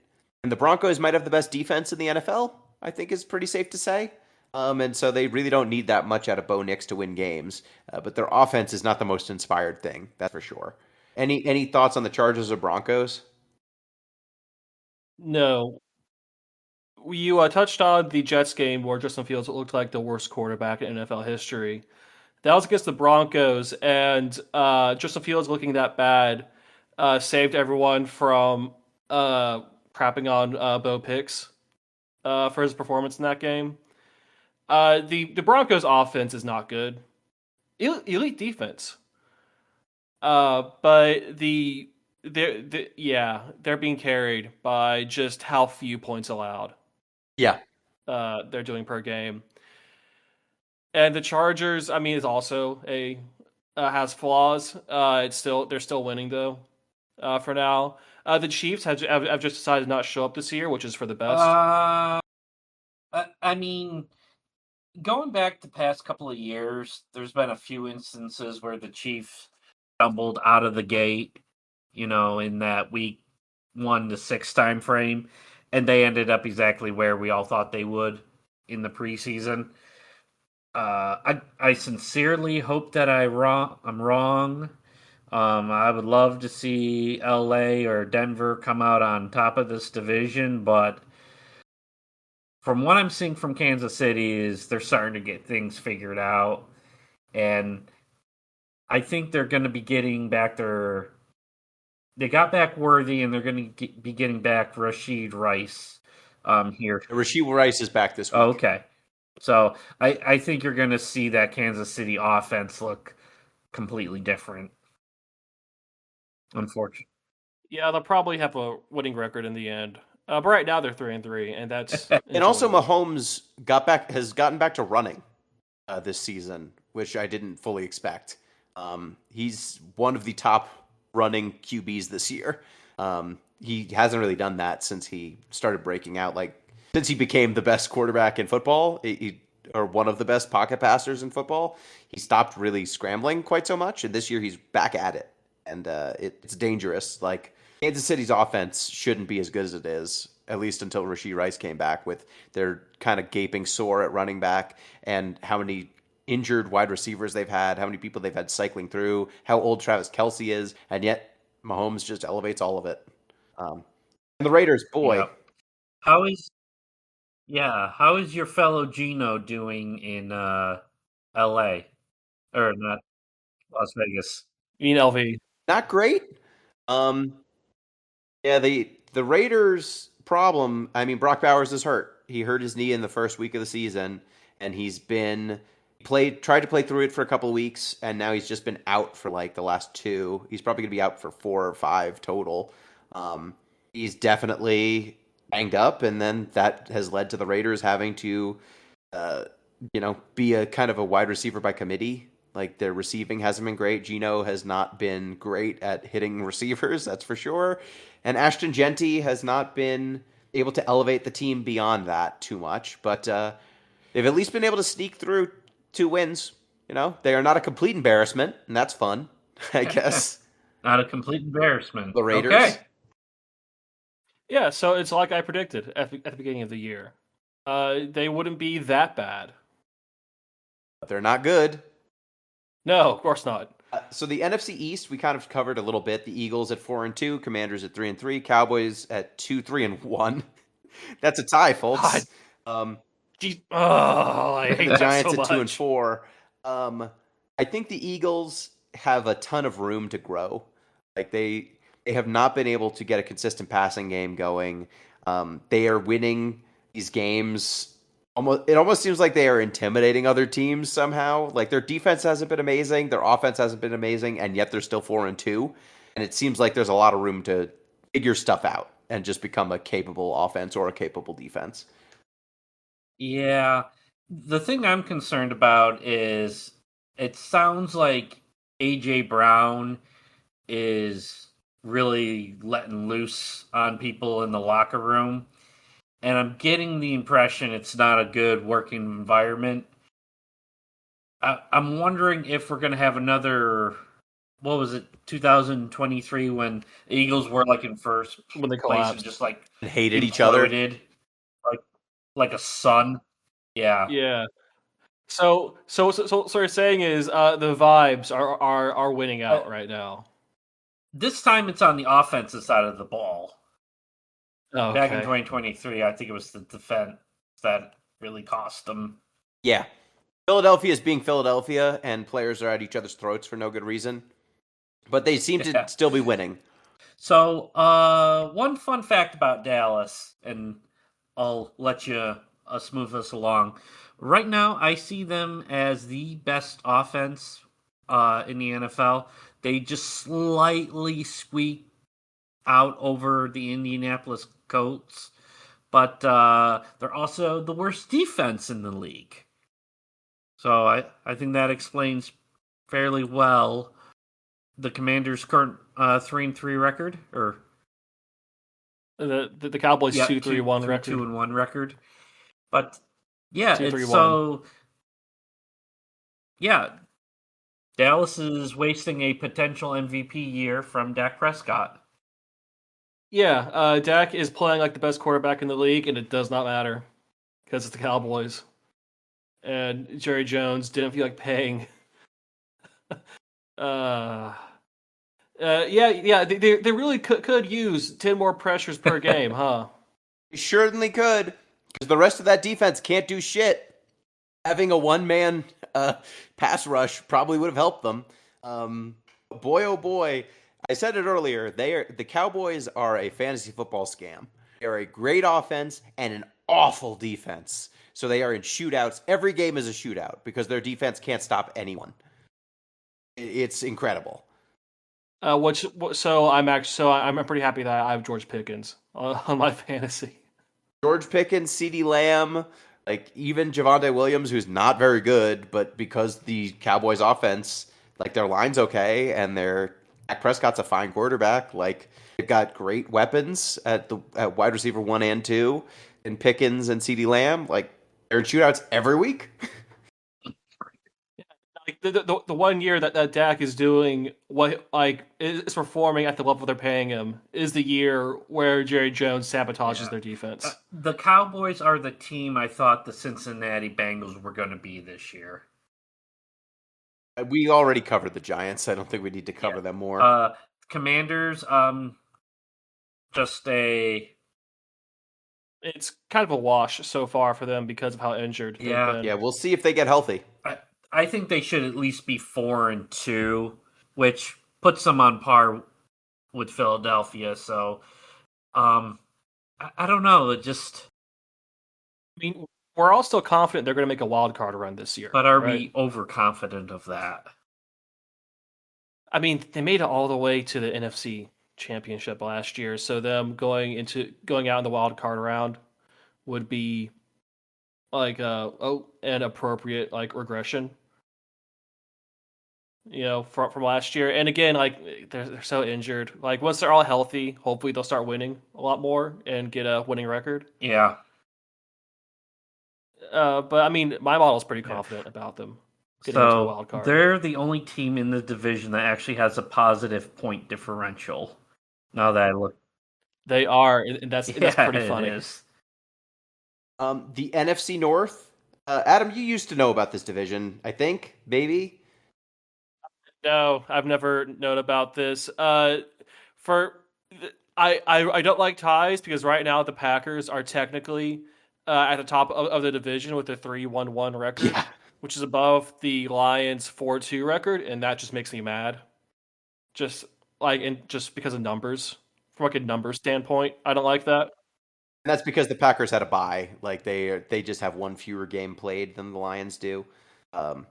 And the Broncos might have the best defense in the NFL. I think is pretty safe to say. And so they really don't need that much out of Bo Nix to win games. But their offense is not the most inspired thing, that's for sure. Any thoughts on the Chargers or Broncos? No. You touched on the Jets game where Justin Fields looked like the worst quarterback in NFL history. That was against the Broncos, and Justin Fields looking that bad saved everyone from crapping on Bo Picks for his performance in that game. The Broncos' offense is not good. Elite defense. But they're being carried by just how few points allowed. Yeah. They're doing per game. And the Chargers, I mean, is also has flaws. They're still winning though, for now. The Chiefs have just decided not to show up this year, which is for the best. I mean, going back the past couple of years, there's been a few instances where the Chiefs stumbled out of the gate, in that week 1 to 6 time frame, and they ended up exactly where we all thought they would in the preseason. I sincerely hope that I'm wrong. I would love to see LA or Denver come out on top of this division, but from what I'm seeing from Kansas City is they're starting to get things figured out, and I think they're going to be getting back They got back Worthy, and they're going to be getting back Rashid Rice here. Rashid Rice is back this week. Oh, okay. So I think you're going to see that Kansas City offense look completely different. Unfortunately. Yeah, they'll probably have a winning record in the end. But right now they're 3-3, and that's And also Mahomes has gotten back to running this season, which I didn't fully expect. He's one of the top running QBs this year. He hasn't really done that since he started breaking out. Like since he became the best quarterback in football, or one of the best pocket passers in football, he stopped really scrambling quite so much. And this year he's back at it, and it's dangerous. Like Kansas City's offense shouldn't be as good as it is, at least until Rashid Rice came back, with their kind of gaping sore at running back and how many injured wide receivers they've had, how many people they've had cycling through, how old Travis Kelce is, and yet Mahomes just elevates all of it. And the Raiders, boy. Yep. How is your fellow Gino doing in LA? Or not Las Vegas? You mean LV? Not great. Yeah, the Raiders' problem, I mean, Brock Bowers is hurt. He hurt his knee in the first week of the season, and tried to play through it for a couple of weeks, and now he's just been out for like the last 2. He's probably going to be out for 4 or 5 total. He's definitely banged up, and then that has led to the Raiders having to, be a kind of a wide receiver by committee. Like their receiving hasn't been great. Gino has not been great at hitting receivers, that's for sure. And Ashton Genty has not been able to elevate the team beyond that too much. But they've at least been able to sneak through 2 wins. They are not a complete embarrassment, and that's fun, I guess. Not a complete embarrassment. The Raiders. Okay. Yeah, so it's like I predicted at the beginning of the year. They wouldn't be that bad. But they're not good. No, of course not. So the NFC East, we kind of covered a little bit. The Eagles at 4-2, Commanders at 3-3, Cowboys at 2-3-1. That's a tie, God, folks. Um, I hate the that Giants so at 2 and much. 4. I think the Eagles have a ton of room to grow. Like they have not been able to get a consistent passing game going. They are winning these games. It almost seems like they are intimidating other teams somehow. Like their defense hasn't been amazing, their offense hasn't been amazing, and yet they're still 4-2. And it seems like there's a lot of room to figure stuff out and just become a capable offense or a capable defense. Yeah. The thing I'm concerned about is it sounds like AJ Brown is really letting loose on people in the locker room. And I'm getting the impression it's not a good working environment. I'm wondering if we're going to have another, what was it, 2023 when the Eagles were like in first When they place and collapsed. just like And hated each other. imploded like like a sun. Yeah. Yeah. So what you're saying is the vibes are winning out right now. This time it's on the offensive side of the ball. Oh, Back in okay. 2023, I think it was the defense that really cost them. Yeah. Philadelphia is being Philadelphia, and players are at each other's throats for no good reason. But they seem to Yeah. still be winning. So, one fun fact about Dallas, and I'll let you smooth us along. Right now, I see them as the best offense in the NFL. They just slightly squeak out over the Indianapolis Colts, but they're also the worst defense in the league. So I think that explains fairly well the Commanders' current 3-3 record, or The Cowboys yeah, 2-3-1 two record. 2-1 record. But yeah, it's 2-3-1. so yeah. Dallas is wasting a potential MVP year from Dak Prescott. Yeah, Dak is playing like the best quarterback in the league, and it does not matter because it's the Cowboys. And Jerry Jones didn't feel like paying. Yeah. They really could use 10 more pressures per game, huh? They certainly could, because the rest of that defense can't do shit. Having a one-man pass rush probably would have helped them. Boy, oh boy, I said it earlier. The Cowboys are a fantasy football scam. They are a great offense and an awful defense. So they are in shootouts. Every game is a shootout because their defense can't stop anyone. It's incredible. I'm pretty happy that I have George Pickens on my fantasy. George Pickens, CeeDee Lamb, like even Javonte Williams, who's not very good, but because the Cowboys offense, like their line's okay and their Dak Prescott's a fine quarterback, like they've got great weapons at wide receiver 1 and 2, and Pickens and CeeDee Lamb, like they're in shootouts every week. Like the 1 year that Dak is doing what like is performing at the level they're paying him is the year where Jerry Jones sabotages Yeah. their defense. The Cowboys are the team I thought the Cincinnati Bengals were going to be this year. We already covered the Giants. I don't think we need to cover them more. Commanders, just a It's kind of a wash so far for them because of how injured they've been. Yeah, we'll see if they get healthy. I think they should at least be 4-2, which puts them on par with Philadelphia. So, I don't know. It just. I mean, we're all still confident they're going to make a wild card run this year. But are right? we overconfident of that? I mean, they made it all the way to the NFC Championship last year, so them going out in the wild card round would be like an appropriate like regression. From last year. And again, like they're so injured. Like once they're all healthy, hopefully they'll start winning a lot more and get a winning record. Yeah. But I mean, my model's pretty confident about them getting into the wild card. They're the only team in the division that actually has a positive point differential. Now that I look, they are, and that's pretty funny. It is. The NFC North. Adam, you used to know about this division, I think, maybe. No, I've never known about this. For I don't like ties because right now the Packers are technically at the top of the division with a 3-1-1 record, Yeah, which is above the Lions 4-2 record, and that just makes me mad. Just just because of numbers, from like a number standpoint, I don't like that. and that's because the Packers had a bye. Like they just have one fewer game played than the Lions do. Um,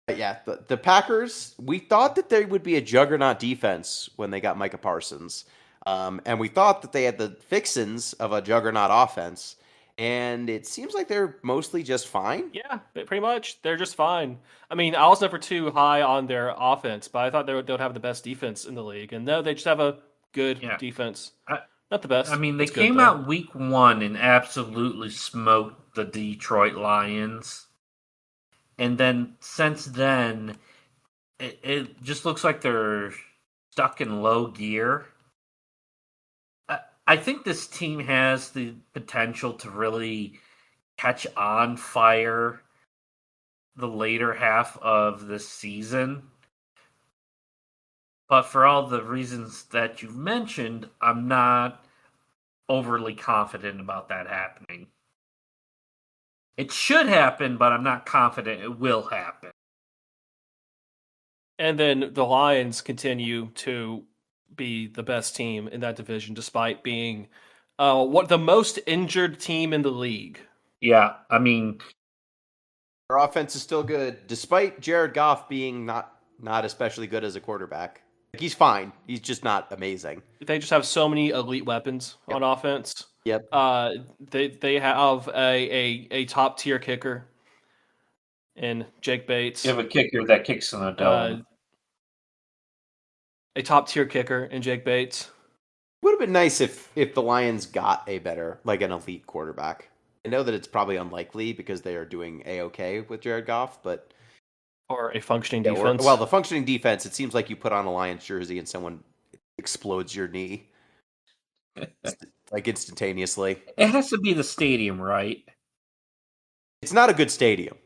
but yeah, the Packers. We thought that they would be a juggernaut defense when they got Micah Parsons, and we thought that they had the fixins of a juggernaut offense. And it seems like they're mostly just fine. Yeah, pretty much. They're just fine. I mean, I was never too high on their offense, but I thought they would have the best defense in the league. And no, they just have a good Yeah. defense. I, Not the I best. mean, they It's good came though. out week 1 and absolutely smoked the Detroit Lions. And then since then, it just looks like they're stuck in low gear. I think this team has the potential to really catch on fire the later half of this season. But for all the reasons that you've mentioned, I'm not overly confident about that happening. It should happen, but I'm not confident it will happen. And then the Lions continue to be the best team in that division, despite being what the most injured team in the league. Yeah, I mean, Our offense is still good, despite Jared Goff being not especially good as a quarterback. Like he's fine. He's just not amazing. They just have so many elite weapons Yep. on offense. Yep. They have a top tier kicker in Jake Bates. you have a kicker that kicks in the dome. A top tier kicker in Jake Bates. Would have been nice if the Lions got a better, like an elite quarterback. I know that it's probably unlikely because they are doing a-okay with Jared Goff, but Or a functioning yeah, defense. well, the functioning defense. It seems like you put on a Lions jersey and someone explodes your knee like instantaneously. It has to be the stadium, right? It's not a good stadium,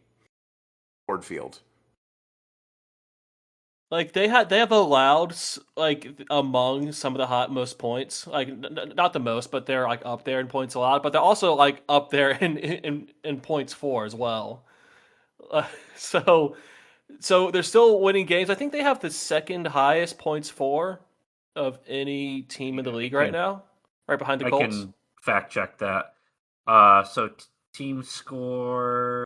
Ford Field. Like they have allowed like among some of the most points, like not the most, but they're like up there in points allowed. But they're also like up there in points for as well. Uh, so so they're still winning games. I think they have the second highest points for of any team in the league right now, right behind the I Colts. can fact check that. So team score.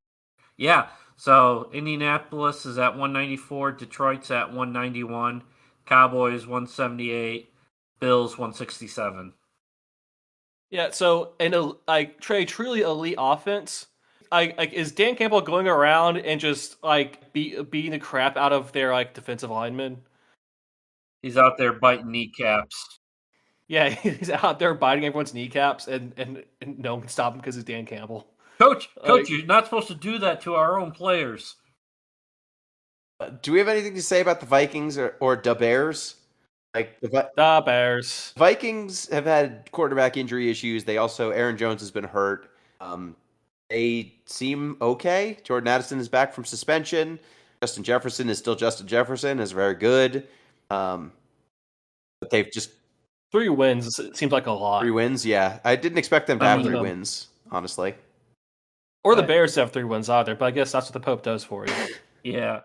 Yeah. So Indianapolis is at 194. Detroit's at 191. Cowboys 178. Bills 167. Yeah, so and like Trey, truly elite offense. Like is Dan Campbell going around and just like beating the crap out of their like defensive linemen? He's out there biting kneecaps. Yeah, he's out there biting everyone's kneecaps, and no one can stop him because it's Dan Campbell. Coach, Like, you're not supposed to do that to our own players. Do we have anything to say about the Vikings or the Bears? Like the Bears. Vikings have had quarterback injury issues. They also Aaron Jones has been hurt. They seem okay. Jordan Addison is back from suspension. Justin Jefferson is still Justin Jefferson. Is very good. But they've just 3 wins seems like a lot. 3 wins. Yeah, I didn't expect them to have 3 wins. Honestly, or the Bears to have 3 wins either. But I guess that's what the Pope does for you. Yeah.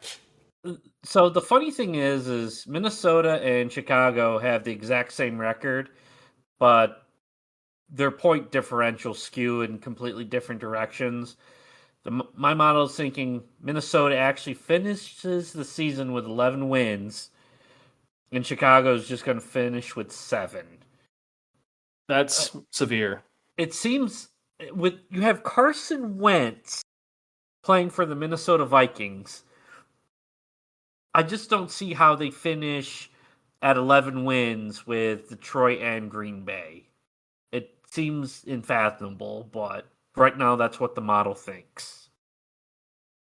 So the funny thing is Minnesota and Chicago have the exact same record, but their point differential skew in completely different directions. My model is thinking Minnesota actually finishes the season with 11 wins, and Chicago is just going to finish with 7. That's severe. It seems with you have Carson Wentz playing for the Minnesota Vikings. I just don't see how they finish at 11 wins with Detroit and Green Bay. It seems unfathomable, but right now that's what the model thinks.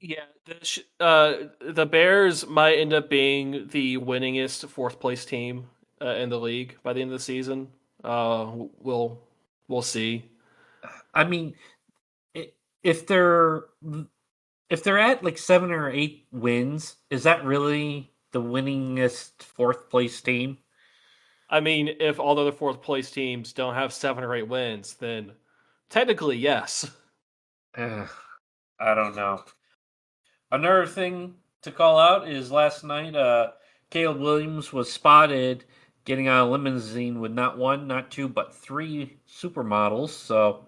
Yeah, the Bears might end up being the winningest 4th place team in the league by the end of the season. We'll see. I mean, if they're at like 7 or 8 wins, is that really the winningest fourth place team? I mean, if all the other fourth place teams don't have 7 or 8 wins, then technically yes. I don't know. Another thing to call out is last night, Caleb Williams was spotted getting on a limousine with not one, not two, but 3 supermodels. So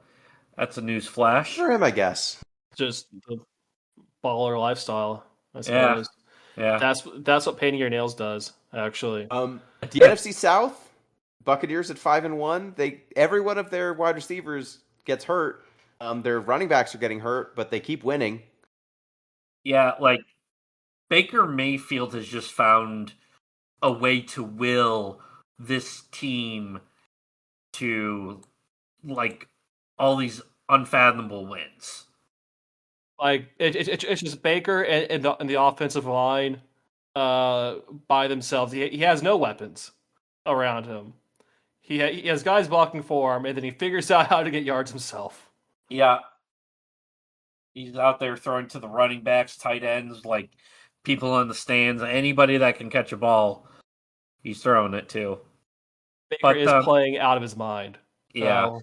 that's a news flash. For him, I guess. Just the baller lifestyle, I Yeah, suppose. yeah. That's what painting your nails does, actually. The NFC South, Buccaneers at 5-1. Every one of their wide receivers gets hurt. Their running backs are getting hurt, but they keep winning. Yeah, like Baker Mayfield has just found a way to will this team to like all these unfathomable wins. Like it's just Baker and the offensive line by themselves. He has no weapons around him. He has guys blocking for him, and then he figures out how to get yards himself. Yeah, he's out there throwing to the running backs, tight ends, like people in the stands, anybody that can catch a ball, he's throwing it to. Baker But is playing out of his mind. yeah,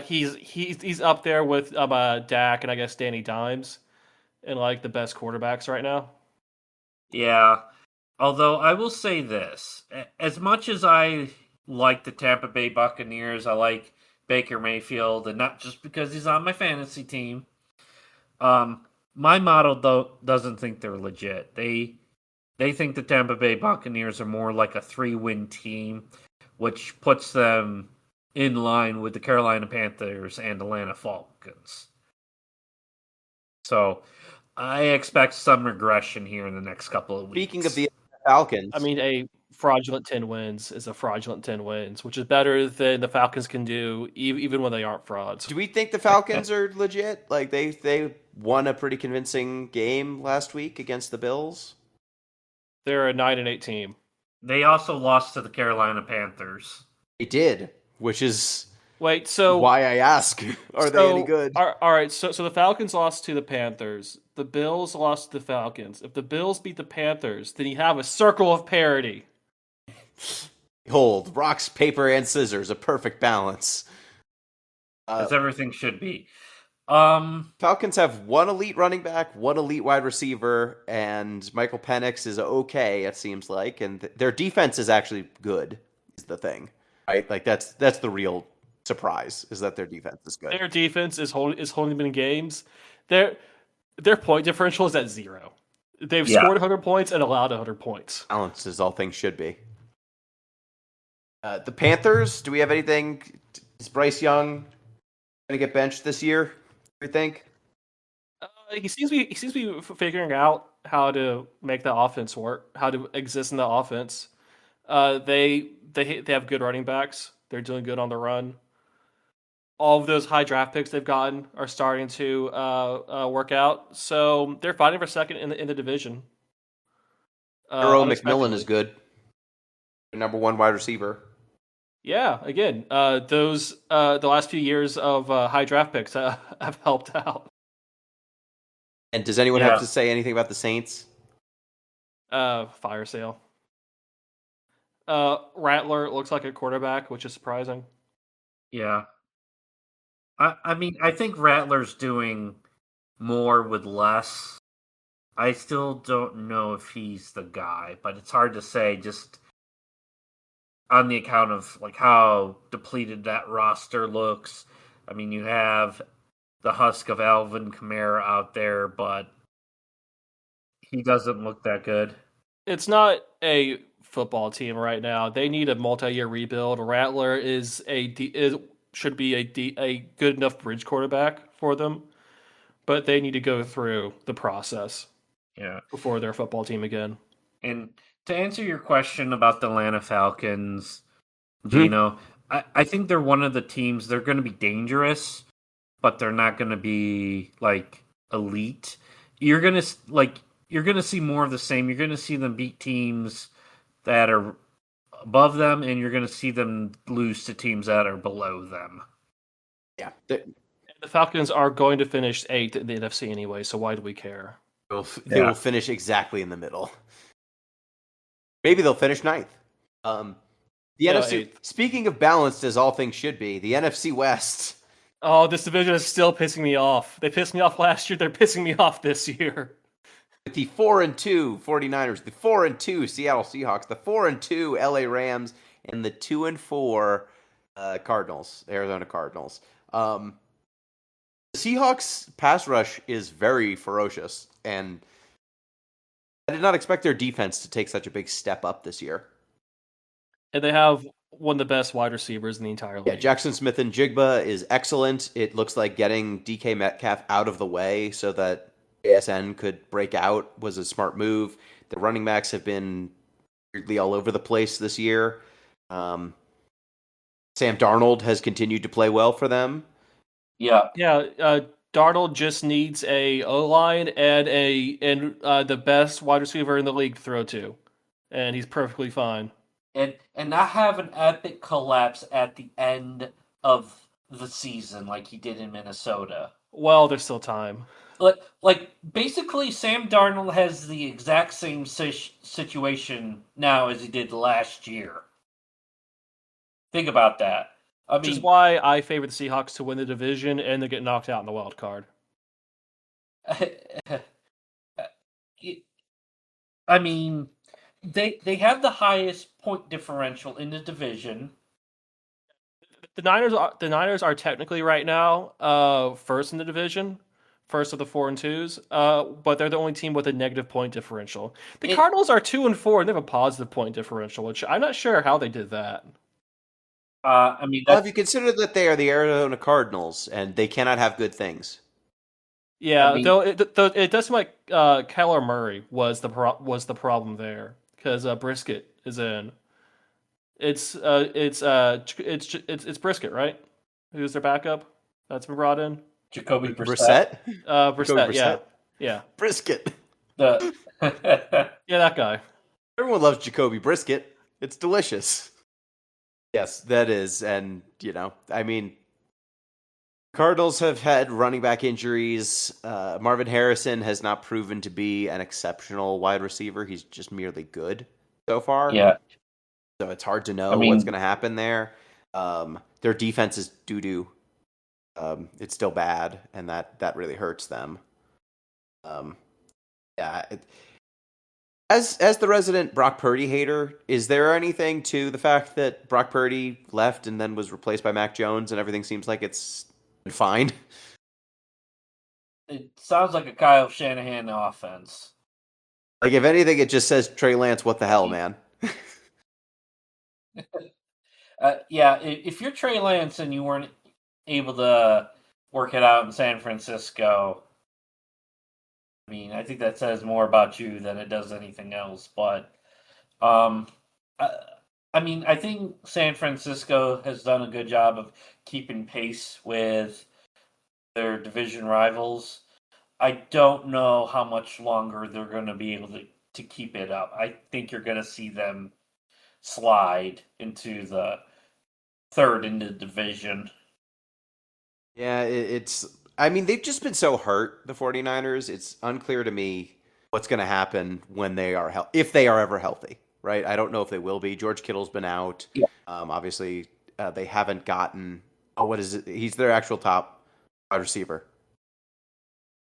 He's up there with Dak and I guess Danny Dimes and like the best quarterbacks right now. yeah. Although I will say this, as much as I like the Tampa Bay Buccaneers, I like Baker Mayfield, and not just because he's on my fantasy team. My model though doesn't think they're legit. They think the Tampa Bay Buccaneers are more like a 3-win team, which puts them in line with the Carolina Panthers and Atlanta Falcons. So I expect some regression here in the next couple of weeks. Speaking of the Falcons, I mean, a fraudulent 10 wins is a fraudulent 10 wins, which is better than the Falcons can do even when they aren't frauds. do we think the Falcons are legit? Like they won a pretty convincing game last week against the Bills. They're a 9-8 team. They also lost to the Carolina Panthers. They did, which is Wait, so why I ask: Are they any good? All right, so the Falcons lost to the Panthers. The Bills lost to the Falcons. If the Bills beat the Panthers, then you have a circle of parity. Hold rocks, paper, and scissors, a perfect balance. As everything should be. Falcons have one elite running back, one elite wide receiver, and Michael Penix is okay, it seems like, and their defense is actually good. Is the thing, right? Like that's the real surprise is that their defense is good. Their defense is holding them in games. Their point differential is at 0. They've scored 100 points and allowed 100 points. Balance is all things should be. The Panthers, do we have anything? Is Bryce Young going to get benched this year? Do we think? He seems to be figuring out how to make the offense work, how to exist in the offense. They have good running backs. They're doing good on the run. All of those high draft picks they've gotten are starting to work out. So they're fighting for second in the division. Earl McMillan is good. The number 1 wide receiver. Yeah, again, the last few years of high draft picks have helped out. And does anyone have to say anything about the Saints? Fire sale. Rattler looks like a quarterback, which is surprising. Yeah. I mean, I think Rattler's doing more with less. I still don't know if he's the guy, but it's hard to say just on the account of like how depleted that roster looks. I mean, you have the husk of Alvin Kamara out there, but he doesn't look that good. It's not a football team right now. They need a multi-year rebuild. Rattler should be a good enough bridge quarterback for them, but they need to go through the process before they're a football team again. And to answer your question about the Atlanta Falcons, Gino, I think they're one of the teams. They're going to be dangerous, but they're not going to be like elite. You're going to see more of the same. You're going to see them beat teams that are above them, and you're going to see them lose to teams that are below them. Yeah. The Falcons are going to finish 8th in the NFC anyway, so why do we care? They will finish exactly in the middle. Maybe they'll finish ninth. The Yeah, NFC. eighth. Speaking of balanced, as all things should be, the NFC West. Oh, this division is still pissing me off. They pissed me off last year. They're pissing me off this year. With the 4-2 49ers, the 4-2 Seattle Seahawks, the 4-2 LA Rams, and the 2-4 Cardinals, Arizona Cardinals. The Seahawks pass rush is very ferocious, and I did not expect their defense to take such a big step up this year. And they have one of the best wide receivers in the entire league. Yeah, Jackson Smith and Jigba is excellent. It looks like getting DK Metcalf out of the way so that ASN could break out was a smart move. The running backs have been weirdly all over the place this year. Sam Darnold has continued to play well for them. Yeah. Yeah, Darnold just needs a O-line and the best wide receiver in the league to throw to, and he's perfectly fine. And not have an epic collapse at the end of the season like he did in Minnesota. Well, there's still time. Like basically, Sam Darnold has the exact same situation now as he did last year. Think about that. Which is why I favor the Seahawks to win the division and to get knocked out in the wild card. I mean, they have the highest point differential in the division. The Niners are technically right now first in the division, first of the 4-2s, but they're the only team with a negative point differential. The Cardinals are 2-4 and they have a positive point differential, which I'm not sure how they did that. I mean, have you considered that they are the Arizona Cardinals and they cannot have good things? Yeah, I mean, though it does seem like Kyler Murray was the problem there because Brisket is in. It's Brisket, right? Who's their backup? That's been brought in. Jacoby Brissett. Brissett, yeah. Brisket. Yeah, that guy. Everyone loves Jacoby Brisket. It's delicious. Yes, that is, and I mean, Cardinals have had running back injuries. Marvin Harrison has not proven to be an exceptional wide receiver. He's just merely good so far. Yeah. So it's hard to know what's going to happen there. Their defense is doo-doo. It's still bad, and that really hurts them. Yeah. As the resident Brock Purdy hater, is there anything to the fact that Brock Purdy left and then was replaced by Mac Jones and everything seems like it's fine? It sounds like a Kyle Shanahan offense. Like, if anything, it just says, Trey Lance, what the hell, man? Yeah, if you're Trey Lance and you weren't able to work it out in San Francisco, I mean, I think that says more about you than it does anything else. But, I mean, I think San Francisco has done a good job of keeping pace with their division rivals. I don't know how much longer they're going to be able to keep it up. I think you're going to see them slide into the third in the division. Yeah, I mean, they've just been so hurt, the 49ers. It's unclear to me what's going to happen when they are if they are ever healthy, right? I don't know if they will be. George Kittle's been out. Yeah. Obviously, they haven't gotten. Oh, what is it? He's their actual top wide receiver.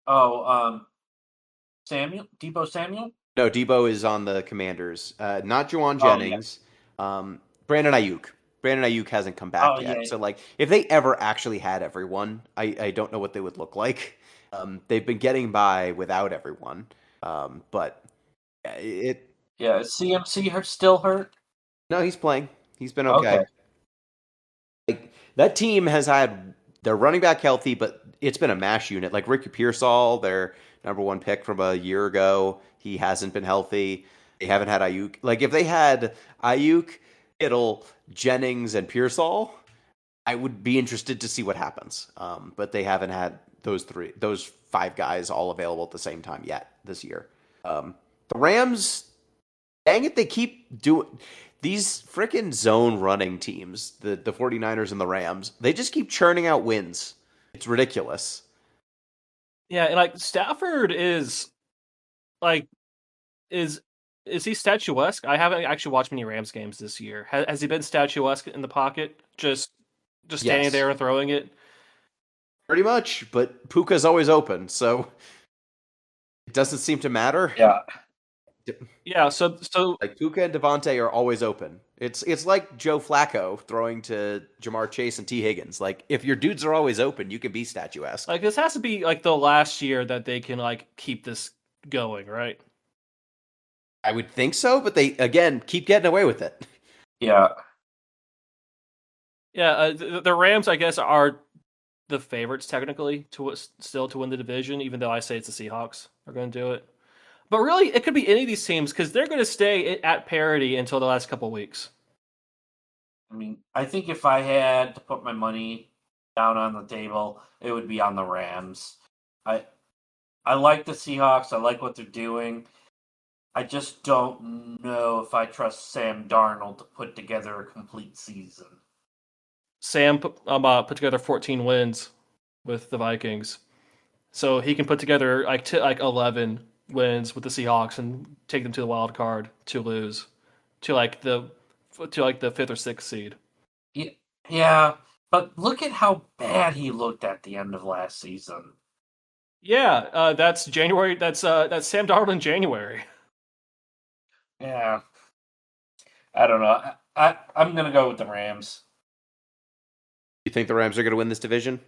Oh, Debo Samuel? No, Debo is on the Commanders. Not Juwan Jennings. Yeah. Brandon Ayuk. Brandon Ayuk hasn't come back yet. Yeah. So, like, if they ever actually had everyone, I don't know what they would look like. They've been getting by without everyone. But it... Yeah, is CMC still hurt? No, he's playing. He's been okay. Like, that team has had their running back healthy, but it's been a mash unit. Like, Ricky Pearsall, their number one pick from a year ago, he hasn't been healthy. They haven't had Ayuk. Like, if they had Ayuk, Kittle, Jennings, and Pearsall, I would be interested to see what happens. But they haven't had those five guys all available at the same time yet this year. The Rams, dang it, they keep doing these freaking zone running teams, the 49ers and the Rams, they just keep churning out wins. It's ridiculous. Yeah, and like Stafford is Is he statuesque? I haven't actually watched many Rams games this year. Has he been statuesque in the pocket, just standing Yes, there and throwing it? pretty much. But Puka's always open, so it doesn't seem to matter. Yeah. Yeah. So Like Puka and Devontae are always open. It's like Joe Flacco throwing to Jamar Chase and T. Higgins. Like if your dudes are always open, you can be statuesque. like this has to be like the last year that they can like keep this going, right? I would think so, but they again keep getting away with it. Yeah. Yeah. The Rams, I guess, are the favorites technically still to win the division, even though I say it's the Seahawks are going to do it. But really, it could be any of these teams because they're going to stay at parity until the last couple of weeks. I mean, I think if I had to put my money down on the table, it would be on the Rams. I like the Seahawks. I like what they're doing. I just don't know if I trust Sam Darnold to put together a complete season. Sam put together 14 wins with the Vikings, so he can put together like 11 wins with the Seahawks and take them to the wild card to lose to the fifth or sixth seed. Yeah, but look at how bad he looked at the end of last season. Yeah, that's January. That's Sam Darnold in January. Yeah, I don't know. I'm gonna go with the Rams. You think the Rams are going to win this division?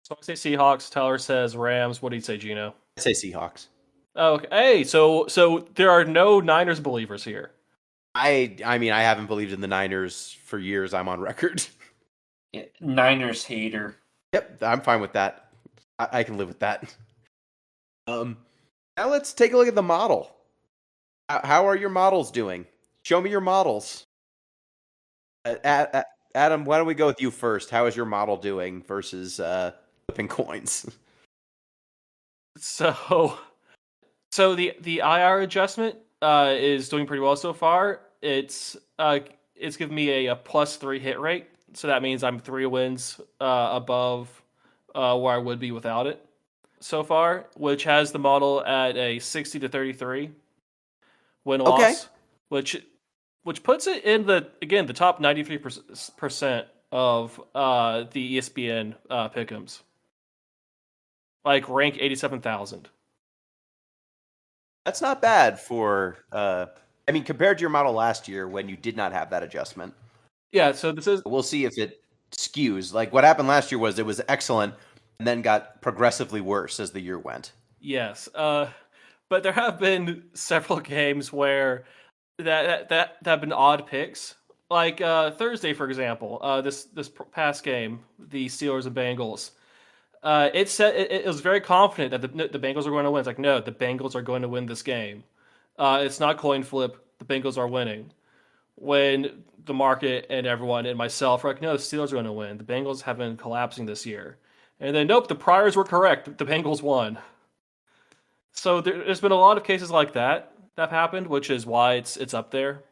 So I say Seahawks. Tyler says Rams. What do you say, Gino? I say Seahawks. Okay. Hey, so there are no Niners believers here. I mean I haven't believed in the Niners for years. I'm on record. Yeah, Niners hater. Yep, I'm fine with that. I can live with that. Now let's take a look at the model. How are your models doing? Show me your models. Adam, why don't we go with you first? How is your model doing versus flipping coins? So the IR adjustment is doing pretty well so far. It's given me a +3 hit rate, so that means I'm 3 wins above where I would be without it so far, which has the model at a 60-33 win loss, Okay. which puts it in the top 93% of the ESPN pick'ems, like rank 87,000. That's not bad for I mean compared to your model last year when you did not have that adjustment. Yeah, so this is We'll see if it skews. Like what happened last year was it was excellent and then got progressively worse as the year went. yes, but there have been several games where that have been odd picks. Like Thursday, for example, this past game, the Steelers and Bengals. It was very confident that the Bengals are going to win. It's like, no, the Bengals are going to win this game. It's not coin flip. The Bengals are winning. When the market and everyone and myself are like, no, the Steelers are going to win. The Bengals have been collapsing this year. And then, nope, the priors were correct. The Bengals won. So there's been a lot of cases like that have happened, which is why it's up there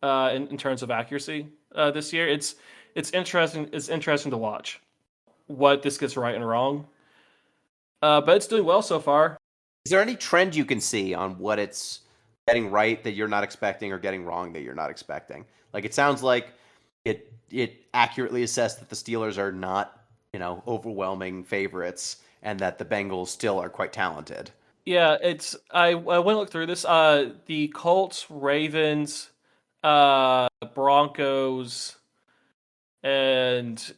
in terms of accuracy this year. It's interesting. It's interesting to watch what this gets right and wrong. But it's doing well so far. Is there any trend you can see on what it's getting right that you're not expecting or getting wrong that you're not expecting? Like it sounds like it accurately assessed that the Steelers are not, overwhelming favorites and that the Bengals still are quite talented. Yeah, I went and looked through this. The Colts, Ravens, Broncos, and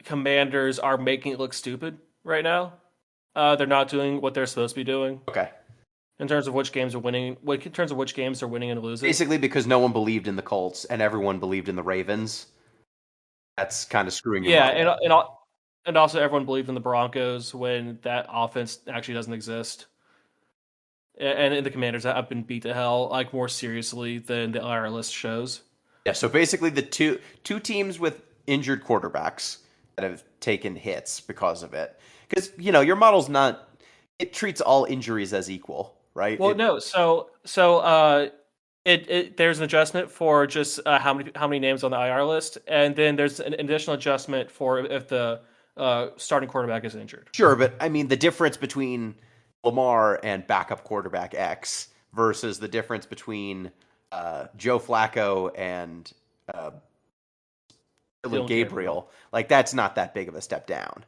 Commanders are making it look stupid right now. They're not doing what they're supposed to be doing Okay. in terms of which games are winning. In terms of which games they're winning and losing. Basically because no one believed in the Colts and everyone believed in the Ravens. That's kind of screwing your model. And also everyone believed in the Broncos when that offense actually doesn't exist. And the Commanders have been beat to hell like more seriously than the IR list shows. Yeah, so basically the two teams with injured quarterbacks that have taken hits because of it. Because, your model's not it treats all injuries as equal, right? Well, no. So there's an adjustment for just how many names on the IR list, and then there's an additional adjustment for if the starting quarterback is injured. Sure, but I mean the difference between Lamar and backup quarterback X versus the difference between Joe Flacco and Dylan Dylan Gabriel. Like that's not that big of a step down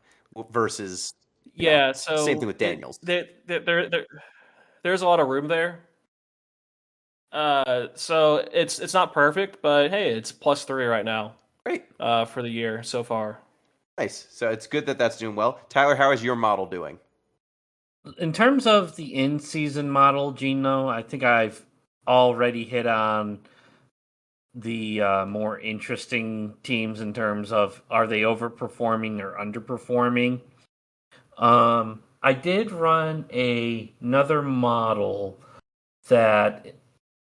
versus Yeah, same thing so with Daniels. there's a lot of room there. So it's not perfect, but hey, it's +3 right now. Great. For the year so far. Nice. So it's good that that's doing well. Tyler, how is your model doing? In terms of the in-season model, Gino, I think I've already hit on the more interesting teams in terms of are they overperforming or underperforming. I did run another model that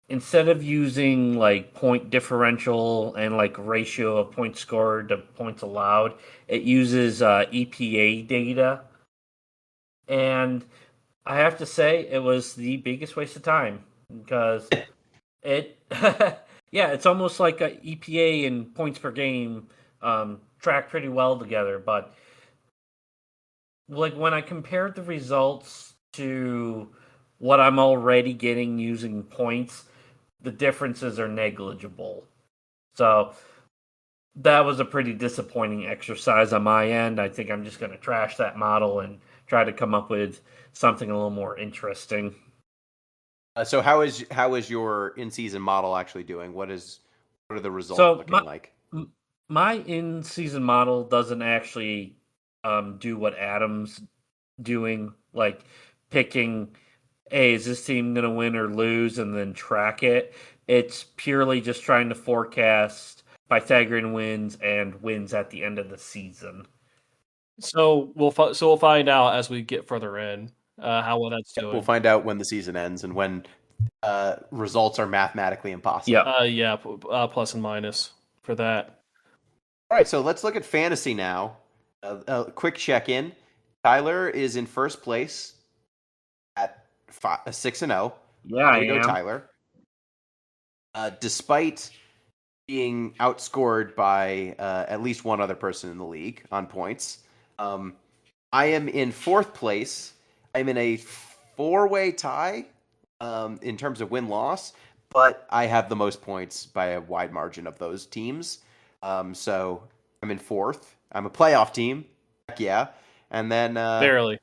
instead of using like point differential and like ratio of points scored to points allowed, it uses EPA data. And I have to say, it was the biggest waste of time because it, yeah, it's almost like a EPA and points per game track pretty well together. But like when I compared the results to what I'm already getting using points, the differences are negligible. So that was a pretty disappointing exercise on my end. I think I'm just going to trash that model and try to come up with something a little more interesting. So how is your in-season model actually doing? What are the results So looking like? my in-season model doesn't actually do what Adam's doing, like picking, hey, is this team going to win or lose, and then track it. It's purely just trying to forecast Pythagorean wins and wins at the end of the season. So we'll find out as we get further in how well that's We'll doing. find out when the season ends and when results are mathematically impossible. Yep. Yeah, plus and minus for that. All right, so let's look at fantasy now. A quick check-in. Tyler is in first place at 6-0. Yeah, I Way to go, am. Tyler. Despite being outscored by at least one other person in the league on points, I am in fourth place. I'm in a four-way tie in terms of win-loss, but I have the most points by a wide margin of those teams. So I'm in fourth. I'm a playoff team. Heck yeah. And then Barely.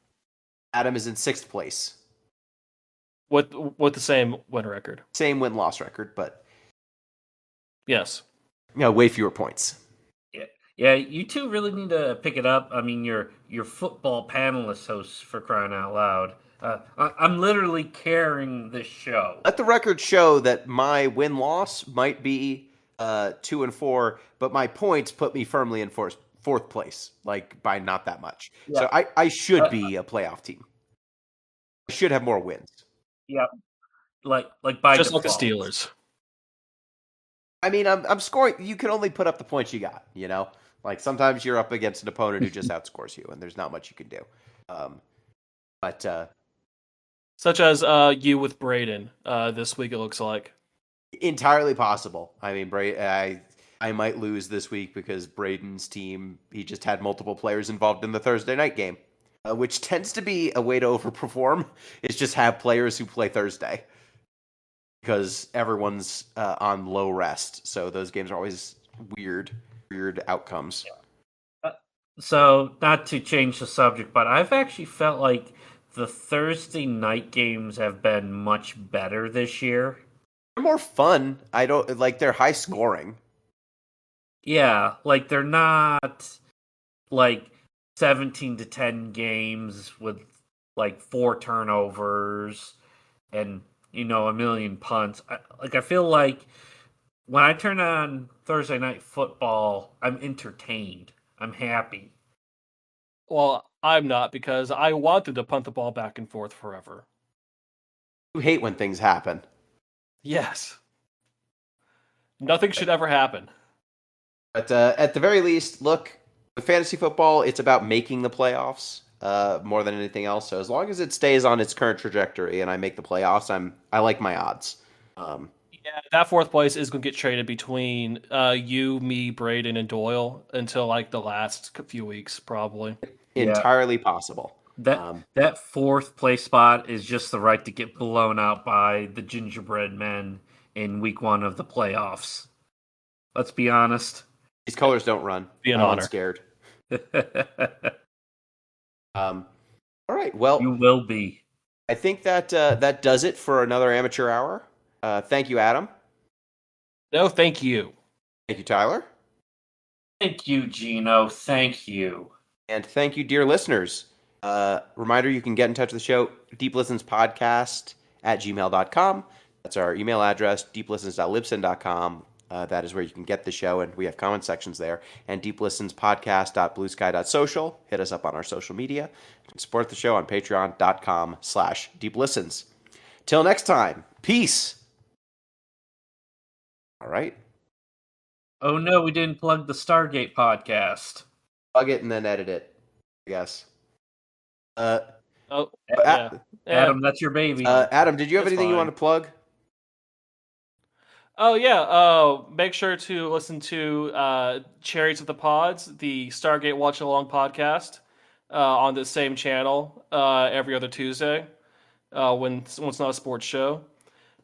Adam is in sixth place. With the same win record. Same win-loss record, but Yes. way fewer points. Yeah, you two really need to pick it up. I mean, you're football panelist hosts for crying out loud. I'm literally carrying this show. Let the record show that my win-loss might be 2-4, but my points put me firmly in fourth place, like by not that much. Yeah. So I should be a playoff team. I should have more wins. Yeah, like by Just like the default. Steelers. I mean, I'm scoring. You can only put up the points you got. Like sometimes you're up against an opponent who just outscores you, and there's not much you can do. But Such as you with Braden this week, it looks like. entirely possible. I mean, I might lose this week because Braden's team, he just had multiple players involved in the Thursday night game, which tends to be a way to overperform. Is just have players who play Thursday because everyone's on low rest, so those games are always weird outcomes. So, not to change the subject, but I've actually felt like the Thursday night games have been much better this year. They're more fun. I don't like they're high scoring. Yeah, like they're not like 17-10 games with like 4 turnovers and a million punts. I feel like when I turn on Thursday night football, I'm entertained. I'm happy. Well, I'm not because I wanted to punt the ball back and forth forever. You hate when things happen. Yes. Nothing should ever happen. But at the very least, look, with fantasy football, it's about making the playoffs more than anything else. So as long as it stays on its current trajectory and I make the playoffs, I like my odds. Yeah, that fourth place is going to get traded between you, me, Braden, and Doyle until like the last few weeks, probably. Yeah. Entirely possible. That fourth place spot is just the right to get blown out by the Gingerbread Men in week 1 of the playoffs. Let's be honest. These colors don't run. Be an I'm honor. unscared. All right. Well, You will be. I think that that does it for another amateur hour. Thank you, Adam. No, thank you. Thank you, Tyler. Thank you, Gino. Thank you. And thank you, dear listeners. Reminder, you can get in touch with the show, deeplistenspodcast@gmail.com. That's our email address, deeplistens.libsyn.com. That is where you can get the show, and we have comment sections there. And deeplistenspodcast.bluesky.social. Hit us up on our social media. You can support the show on patreon.com/deeplistens. Till next time, peace. All right. Oh no, we didn't plug the Stargate podcast. Plug it and then edit it, I guess. Oh, yeah. Adam, that's your baby. Adam, did you have That's anything you fine. want to plug? Oh yeah. Make sure to listen to Cherries of the Pods, the Stargate Watch Along podcast, on the same channel every other Tuesday when it's not a sports show.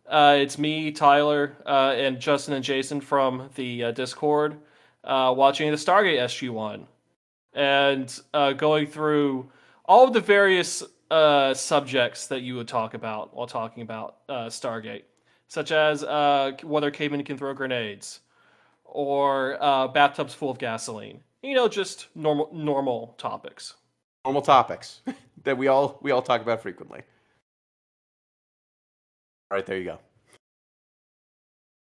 It's me, Tyler, and Justin and Jason from the Discord watching the Stargate SG-1 and going through all of the various subjects that you would talk about while talking about Stargate, such as whether cavemen can throw grenades or bathtubs full of gasoline. You know, just normal topics. Normal topics that we all talk about frequently. All right, there you go.